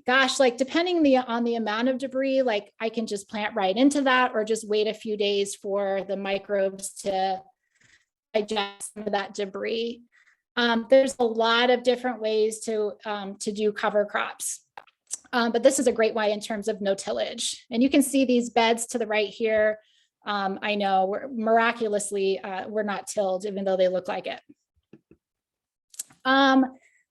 Speaker 2: gosh, like depending on the amount of debris, like I can just plant right into that or just wait a few days for the microbes to digest some of that debris. There's a lot of different ways to do cover crops. But this is a great way in terms of no tillage. And you can see these beds to the right here. I know we're miraculously, we're not tilled, even though they look like it.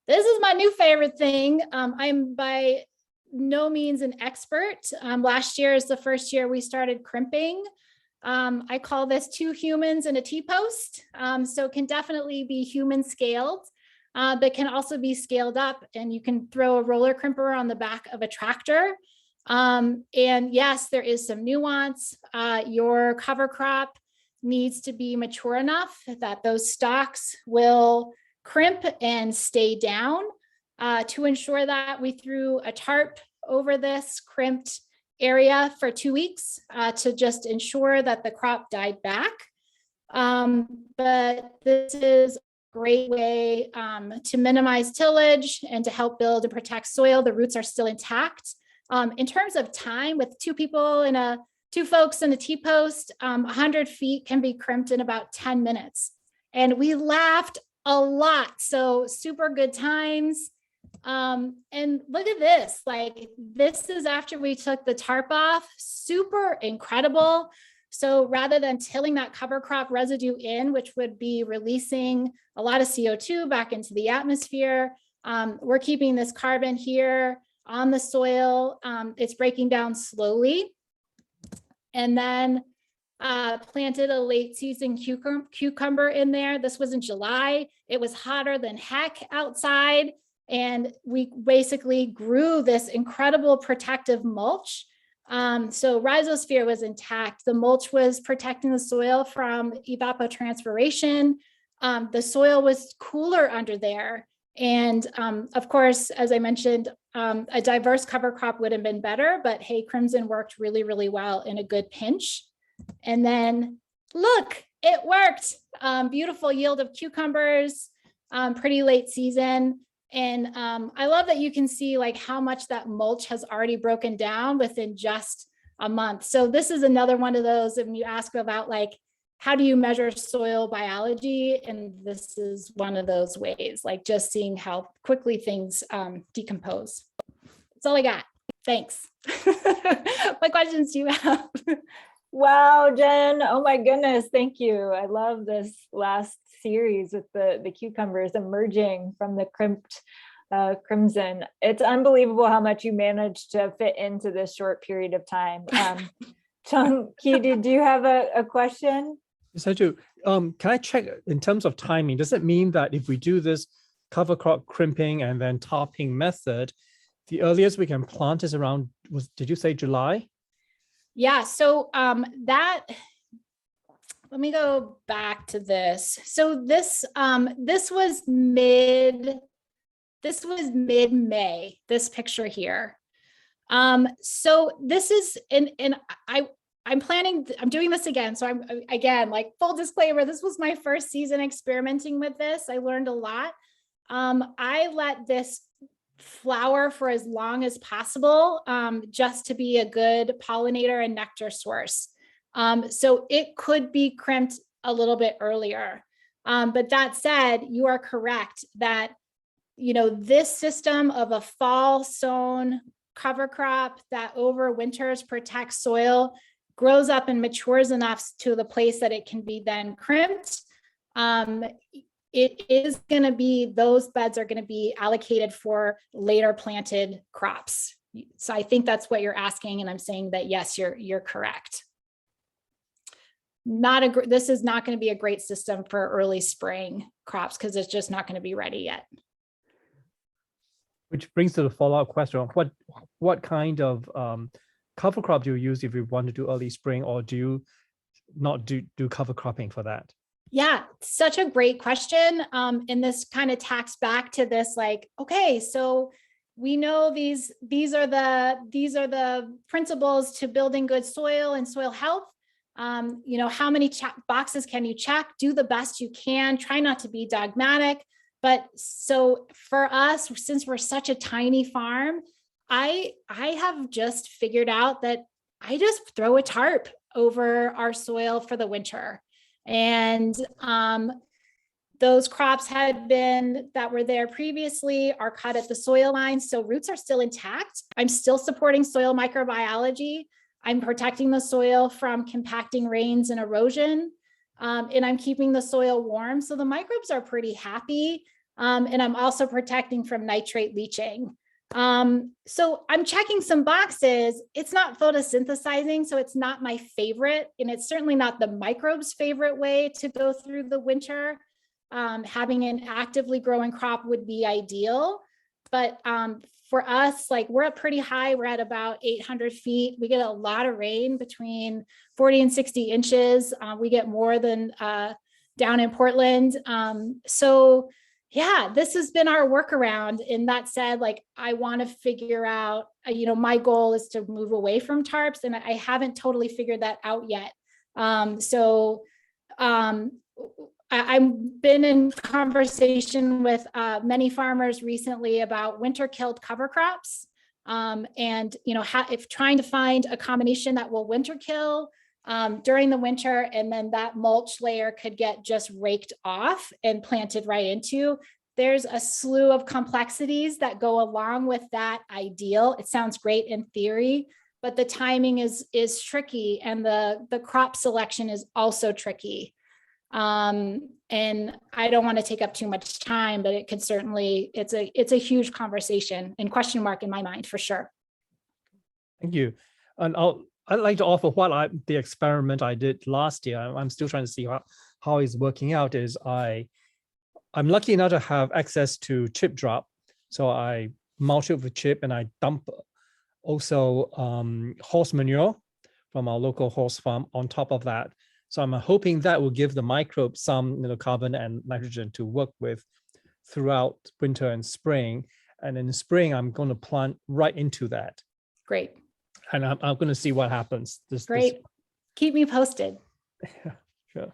Speaker 2: This is my new favorite thing. I'm by no means an expert. Last year is the first year we started crimping. I call this 2 humans and a T-post. So it can definitely be human scaled, but can also be scaled up, and you can throw a roller crimper on the back of a tractor. And yes, there is some nuance. Your cover crop needs to be mature enough that those stalks will crimp and stay down. To ensure that, we threw a tarp over this crimped area for 2 weeks to just ensure that the crop died back. But this is a great way to minimize tillage and to help build and protect soil. The roots are still intact. In terms of time, with 2 people and 2 folks in a T-post, 100 feet can be crimped in about 10 minutes. And we laughed a lot. So super good times. And look at this, like this is after we took the tarp off, super incredible. So rather than tilling that cover crop residue in, which would be releasing a lot of CO2 back into the atmosphere, we're keeping this carbon here on the soil. It's breaking down slowly. And then planted a late season cucumber in there. This was in July. It was hotter than heck outside. And we basically grew this incredible protective mulch. So rhizosphere was intact. The mulch was protecting the soil from evapotranspiration. The soil was cooler under there. And of course, as I mentioned, a diverse cover crop would have been better, but hey, Crimson worked really, really well in a good pinch. And then look, it worked. Beautiful yield of cucumbers, pretty late season. And I love that you can see like how much that mulch has already broken down within just a month. So this is another one of those, and you ask about like, how do you measure soil biology? And this is one of those ways, like just seeing how quickly things decompose. That's all I got. Thanks. What questions do you have?
Speaker 1: Wow, Jen. Oh my goodness. Thank you. I love this last series with the cucumbers emerging from the crimped crimson. It's unbelievable how much you managed to fit into this short period of time. Chunky, do you have a question?
Speaker 3: Yes, I do. Can I check in terms of timing? Does it mean that if we do this cover crop crimping and then topping method, the earliest we can plant is around, did you say July?
Speaker 2: Yeah, so let me go back to this. So this was mid-May, this picture here. So this is, I'm doing this again. So I'm again, like full disclaimer, this was my first season experimenting with this. I learned a lot. I let this flower for as long as possible, just to be a good pollinator and nectar source. So it could be crimped a little bit earlier. But that said, you are correct that, this system of a fall sown cover crop that overwinters, protects soil, grows up and matures enough to the place that it can be then crimped. It is going to be, those beds are going to be allocated for later planted crops. So I think that's what you're asking. And I'm saying that, yes, you're correct. this is not going to be a great system for early spring crops because it's just not going to be ready yet.
Speaker 3: Which brings to the follow-up question: what kind of cover crop do you use if you want to do early spring, or do you not do cover cropping for that?
Speaker 2: Yeah, such a great question. And this kind of tacks back to this, like, okay, so we know these are the principles to building good soil and soil health. You know, how many boxes can you check? Do the best you can. Try not to be dogmatic. But so for us, since we're such a tiny farm, I have just figured out that I just throw a tarp over our soil for the winter. And those crops that were there previously are cut at the soil line. So roots are still intact. I'm still supporting soil microbiology. I'm protecting the soil from compacting rains and erosion. And I'm keeping the soil warm. So the microbes are pretty happy. And I'm also protecting from nitrate leaching. So I'm checking some boxes. It's not photosynthesizing, so it's not my favorite, and it's certainly not the microbes' favorite way to go through the winter. Having an actively growing crop would be ideal, but for us, like, we're up pretty high. We're at about 800 feet. We get a lot of rain, between 40 and 60 inches. We get more than down in Portland. So yeah, this has been our workaround. And that said, like, I want to figure out, you know, my goal is to move away from tarps, and I haven't totally figured that out yet. I've been in conversation with many farmers recently about winter killed cover crops, and, you know, if trying to find a combination that will winter kill during the winter, and then that mulch layer could get just raked off and planted right into. There's a slew of complexities that go along with that ideal. It sounds great in theory, but the timing is tricky, and the crop selection is also tricky. And I don't want to take up too much time, but it could certainly, it's a huge conversation and question mark in my mind for sure.
Speaker 3: Thank you. And I'd like to offer the experiment I did last year. I'm still trying to see how it's working out. Is I'm lucky enough to have access to chip drop. So I mulch it with chip, and I dump also horse manure from our local horse farm on top of that. So I'm hoping that will give the microbes some, you know, carbon and nitrogen to work with throughout winter and spring. And in the spring, I'm going to plant right into that.
Speaker 2: Great.
Speaker 3: And I'm going to see what happens.
Speaker 2: Great. Keep me posted.
Speaker 3: Sure.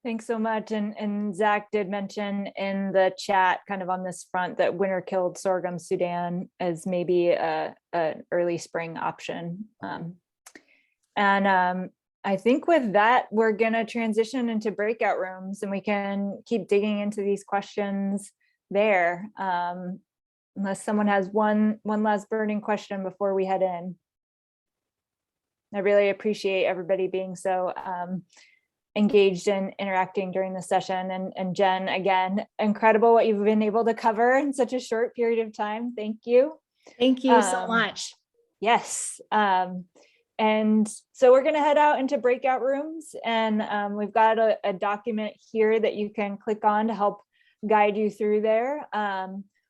Speaker 1: Thanks so much. And Zach did mention in the chat, kind of on this front, that winter killed sorghum Sudan is maybe an early spring option. I think with that, we're going to transition into breakout rooms, and we can keep digging into these questions there. Unless someone has one last burning question before we head in. I really appreciate everybody being so engaged and interacting during the session. And Jen, again, incredible what you've been able to cover in such a short period of time. Thank you.
Speaker 2: Thank you so much.
Speaker 1: Yes. And so we're going to head out into breakout rooms, and we've got a document here that you can click on to help guide you through there.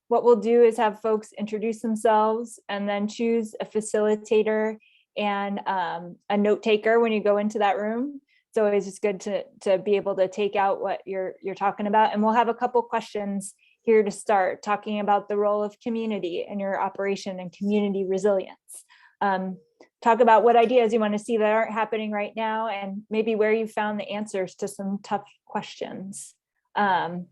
Speaker 1: What we'll do is have folks introduce themselves, and then choose a facilitator and a note taker when you go into that room. It's always just good to be able to take out what you're talking about. And we'll have a couple questions here to start, talking about the role of community in your operation and community resilience. Talk about what ideas you want to see that aren't happening right now, and maybe where you found the answers to some tough questions. And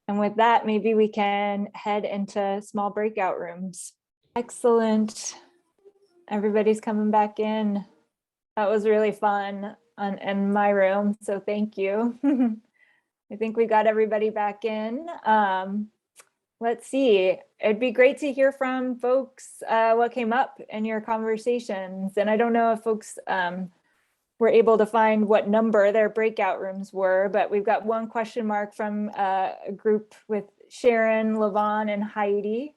Speaker 1: with that, maybe we can head into small breakout rooms. Excellent. Everybody's coming back in. That was really fun in my room, so thank you. I think we got everybody back in. Let's see. It'd be great to hear from folks what came up in your conversations. And I don't know if folks were able to find what number their breakout rooms were, but we've got one question mark from a group with Sharon, Lavon, and Heidi.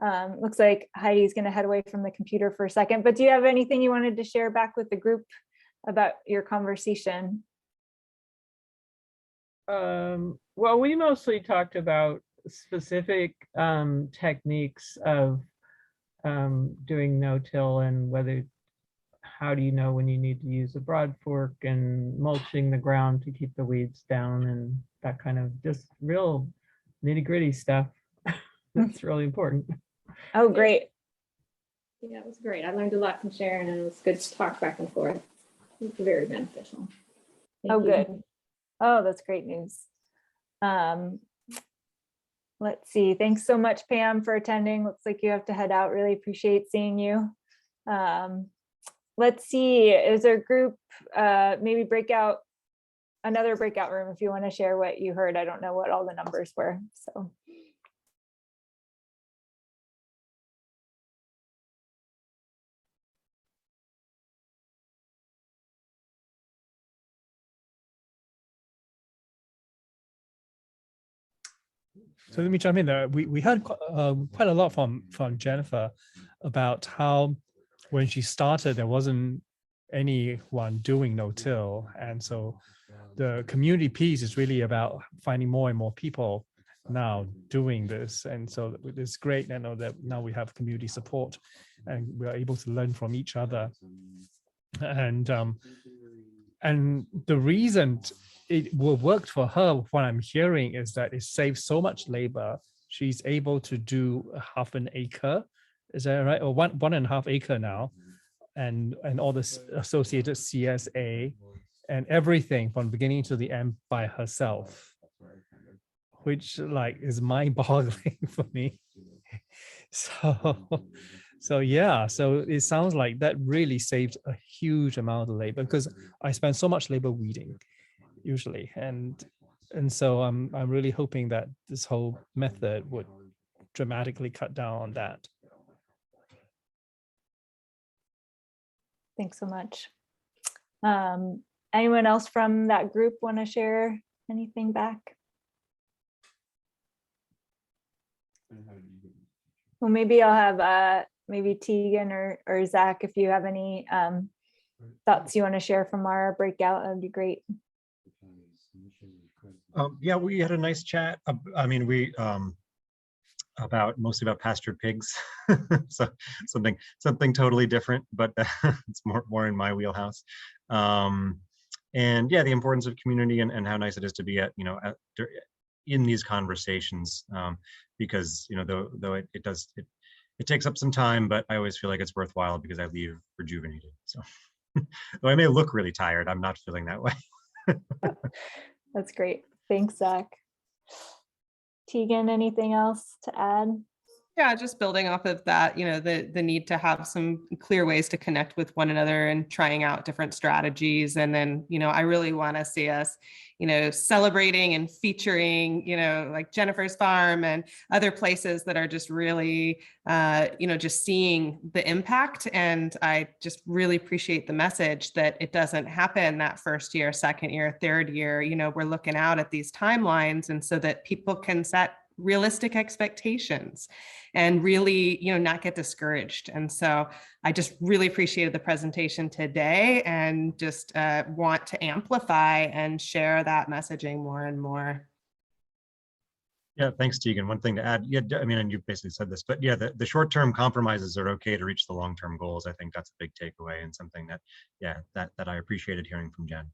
Speaker 1: Looks like Heidi's going to head away from the computer for a second, but do you have anything you wanted to share back with the group about your conversation?
Speaker 4: Well, we mostly talked about specific techniques of doing no-till and how do you know when you need to use a broad fork and mulching the ground to keep the weeds down and that kind of just real nitty-gritty stuff. That's really important.
Speaker 1: Oh, great.
Speaker 8: Yeah, it was great. I learned a lot from Sharon, and it was good to talk back and forth. It was very beneficial.
Speaker 1: Oh,
Speaker 8: Thank you.
Speaker 1: good. Oh, that's great news. Let's see. Thanks so much, Pam, for attending. Looks like you have to head out. Really appreciate seeing you. Let's see. Is there a group, maybe another breakout room if you want to share what you heard? I don't know what all the numbers were, so.
Speaker 3: So let me jump in there. We heard quite a lot from Jennifer about how when she started, there wasn't anyone doing no-till. And so the community piece is really about finding more and more people now doing this. And so it's great. I know that now we have community support and we're able to learn from each other. And the reason it will work for her, what I'm hearing is that it saves so much labor. She's able to do half an acre, is that right? Or 1.5 acre now, and all this associated CSA and everything from beginning to the end by herself, which like is mind-boggling for me. So yeah, so it sounds like that really saved a huge amount of labor because I spend so much labor weeding usually, and so I'm really hoping that this whole method would dramatically cut down on that.
Speaker 1: Thanks so much. Anyone else from that group want to share anything back? Well, maybe I'll have maybe Tegan or Zach, if you have any thoughts you want to share from our breakout, that'd be great.
Speaker 9: Yeah, we had a nice chat. I mean, we mostly about pastured pigs, so something totally different, but it's more in my wheelhouse. And yeah, the importance of community and how nice it is to be in these conversations, because though it takes up some time, but I always feel like it's worthwhile because I leave rejuvenated. So though I may look really tired, I'm not feeling that way.
Speaker 1: That's great. Thanks, Zach. Tegan, anything else to add?
Speaker 10: Yeah, just building off of that, the need to have some clear ways to connect with one another and trying out different strategies. And then, I really want to see us, celebrating and featuring, like Jennifer's farm and other places that are just really, just seeing the impact. And I just really appreciate the message that it doesn't happen that first year, second year, third year. We're looking out at these timelines, and so that people can set realistic expectations and really, not get discouraged. And so I just really appreciated the presentation today and just want to amplify and share that messaging more and more.
Speaker 9: Yeah, thanks, Tegan. One thing to add, yeah, I mean, and you basically said this, but yeah, the short-term compromises are okay to reach the long-term goals. I think that's a big takeaway and something that, yeah, that I appreciated hearing from Jen.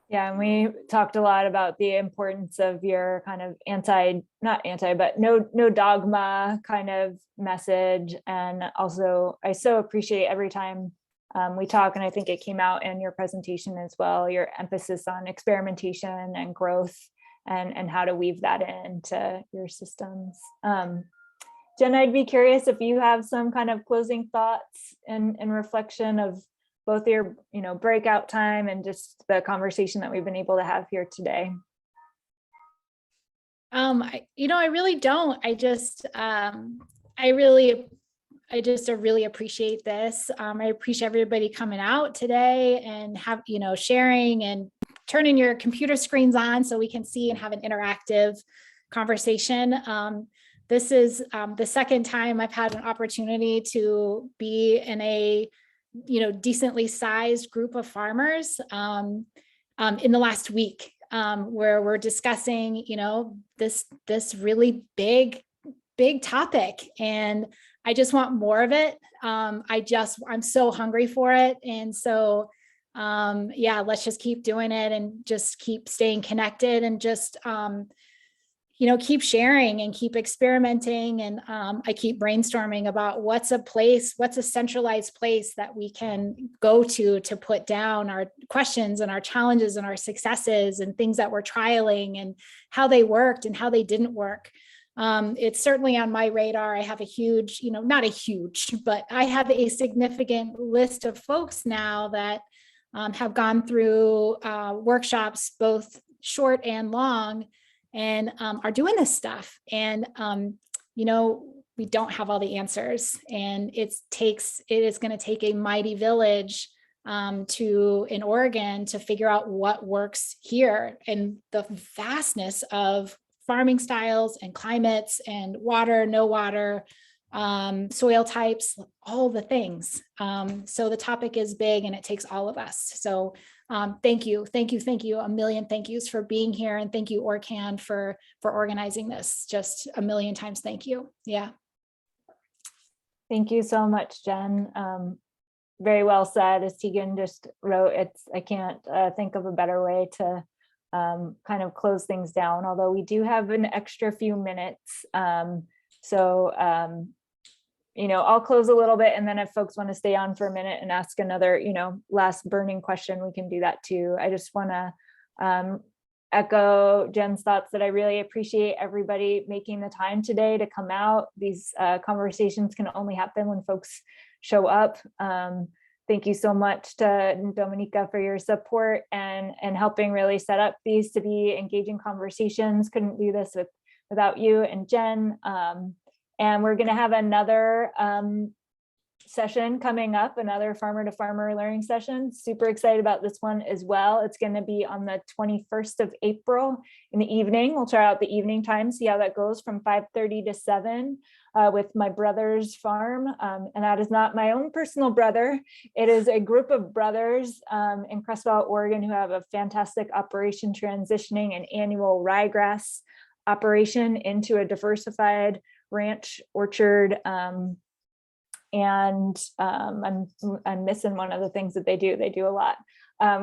Speaker 1: Yeah, and we talked a lot about the importance of your kind of no dogma kind of message. And also, I so appreciate every time we talk, and I think it came out in your presentation as well, your emphasis on experimentation and growth and how to weave that into your systems. Jen, I'd be curious if you have some kind of closing thoughts and reflection of both your, breakout time and just the conversation that we've been able to have here today.
Speaker 2: I really don't. I really appreciate this. I appreciate everybody coming out today and sharing and turning your computer screens on so we can see and have an interactive conversation. This is the second time I've had an opportunity to be in a decently sized group of farmers in the last week, where we're discussing, this really big topic. And I just want more of it. I'm so hungry for it. And so, let's just keep doing it and just keep staying connected and just, keep sharing and keep experimenting. And I keep brainstorming about what's a centralized place that we can go to put down our questions and our challenges and our successes and things that we're trialing and how they worked and how they didn't work. It's certainly on my radar. I have a huge, not a huge, but I have a significant list of folks now that have gone through workshops, both short and long, and are doing this stuff. And, we don't have all the answers, and it is going to take a mighty village in Oregon to figure out what works here, and the vastness of farming styles and climates and water, no water, soil types, all the things. So the topic is big and it takes all of us. So thank you. A million thank yous for being here. And thank you, OrCAN, for organizing this. Just a million times thank you. Yeah.
Speaker 1: Thank you so much, Jen. Very well said. As Tegan just wrote, I can't think of a better way to kind of close things down, although we do have an extra few minutes. I'll close a little bit, and then if folks want to stay on for a minute and ask another, last burning question, we can do that too. I just want to echo Jen's thoughts that I really appreciate everybody making the time today to come out. These conversations can only happen when folks show up. Thank you so much to Dominica for your support and helping really set up these to be engaging conversations. Couldn't do this without you and Jen. And we're going to have another session coming up, another farmer to farmer learning session. Super excited about this one as well. It's going to be on the 21st of April in the evening. We'll try out the evening time, see how that goes, from 5:30 to 7 with my brother's farm. And that is not my own personal brother. It is a group of brothers in Crestwell, Oregon, who have a fantastic operation transitioning an annual ryegrass operation into a diversified ranch orchard. I'm missing one of the things that they do. They do a lot.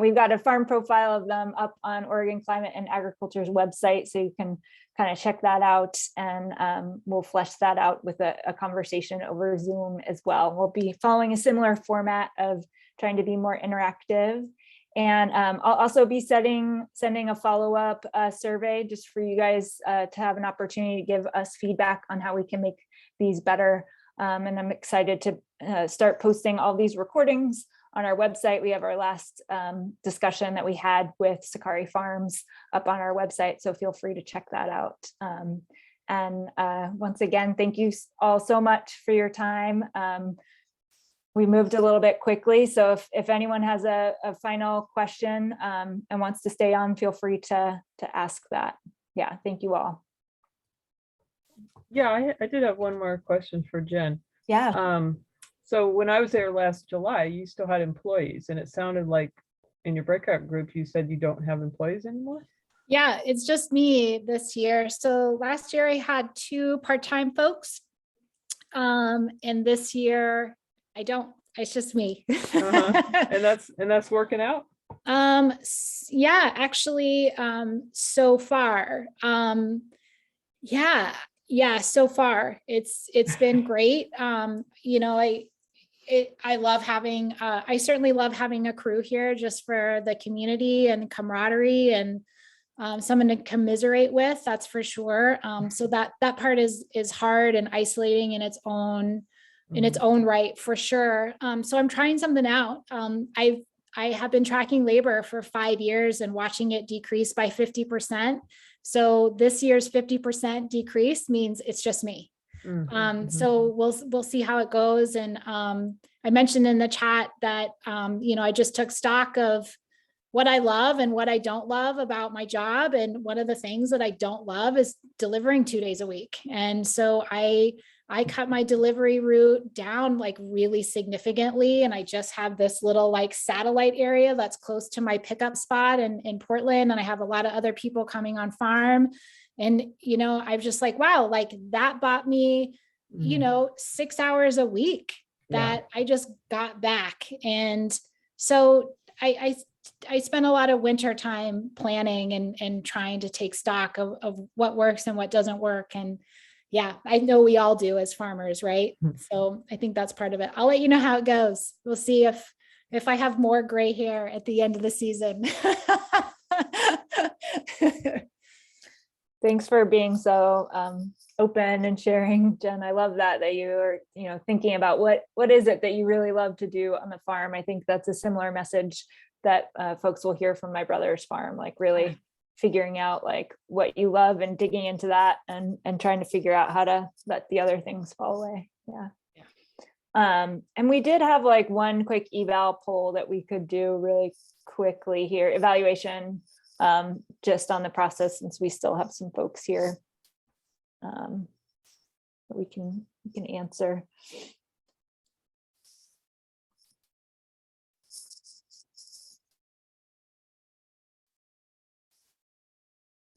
Speaker 1: We've got a farm profile of them up on Oregon Climate and Agriculture's website, so you can kind of check that out, and we'll flesh that out with a conversation over Zoom as well. We'll be following a similar format of trying to be more interactive. And I'll also be sending a follow-up survey just for you guys to have an opportunity to give us feedback on how we can make these better. And I'm excited to start posting all these recordings on our website. We have our last discussion that we had with Sakari Farms up on our website, so feel free to check that out. And once again, thank you all so much for your time. We moved a little bit quickly, so if anyone has a final question and wants to stay on, feel free to ask that. Yeah, thank you all.
Speaker 4: Yeah, I did have one more question for Jen.
Speaker 1: Yeah.
Speaker 4: So when I was there last July, you still had employees, and it sounded like in your breakout group, you said you don't have employees anymore?
Speaker 2: Yeah, it's just me this year. So last year I had 2 part-time folks. And this year I don't, it's just me.
Speaker 4: And that's working out?
Speaker 2: Yeah, actually, so far. Yeah, so far it's been great. I love having, I certainly love having a crew here just for the community and camaraderie and someone to commiserate with, that's for sure. So that part is hard and isolating in its own right, for sure. So I'm trying something out. I have been tracking labor for 5 years and watching it decrease by 50%. So this year's 50% decrease means it's just me. So we'll see how it goes. And I mentioned in the chat that I just took stock of what I love and what I don't love about my job. And one of the things that I don't love is delivering 2 days a week. And so I I cut my delivery route down like really significantly. And I just have this little like satellite area that's close to my pickup spot in Portland. And I have a lot of other people coming on farm. And, you know, I'm just like, wow, like that bought me, you know, 6 hours a week that I just got back. And so I spent a lot of winter time planning and trying to take stock of what works and what doesn't work. And yeah, I know we all do as farmers, right? So I think that's part of it. I'll let you know how it goes. We'll see if I have more gray hair at the end of the season.
Speaker 1: Thanks for being so open and sharing, Jen. I love that you are, you know, thinking about what is it that you really love to do on the farm. I think that's a similar message that folks will hear from my brother's farm, like really figuring out like what you love and digging into that and trying to figure out how to let the other things fall away. And we did have like one quick eval poll that we could do really quickly here, evaluation, just on the process, since we still have some folks here that we can answer.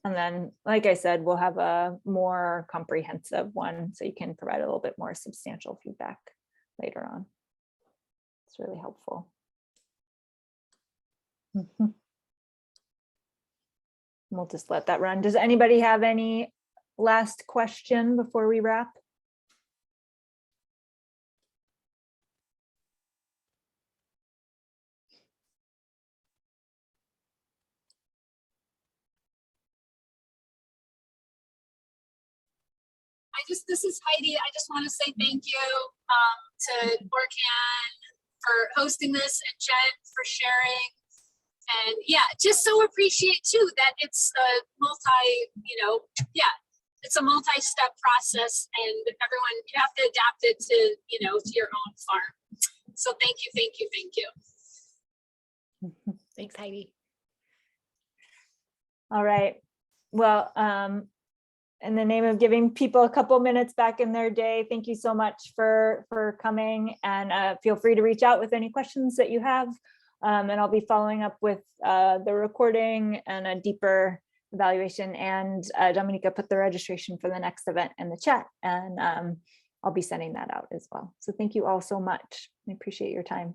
Speaker 1: And then, like I said, we'll have a more comprehensive one so you can provide a little bit more substantial feedback later on. It's really helpful. We'll just let that run. Does anybody have any last question before we wrap?
Speaker 11: This is Heidi. I just want to say thank you to OrCAN for hosting this and Jen for sharing. And yeah, just so appreciate too that it's a it's a multi-step process, and everyone, you have to adapt it to, to your own farm. So thank you, thank you, thank you.
Speaker 2: Thanks, Heidi.
Speaker 1: All right. Well, in the name of giving people a couple minutes back in their day, thank you so much for coming, and feel free to reach out with any questions that you have. And I'll be following up with the recording and a deeper evaluation, and Dominica put the registration for the next event in the chat, and I'll be sending that out as well. So thank you all so much. I appreciate your time.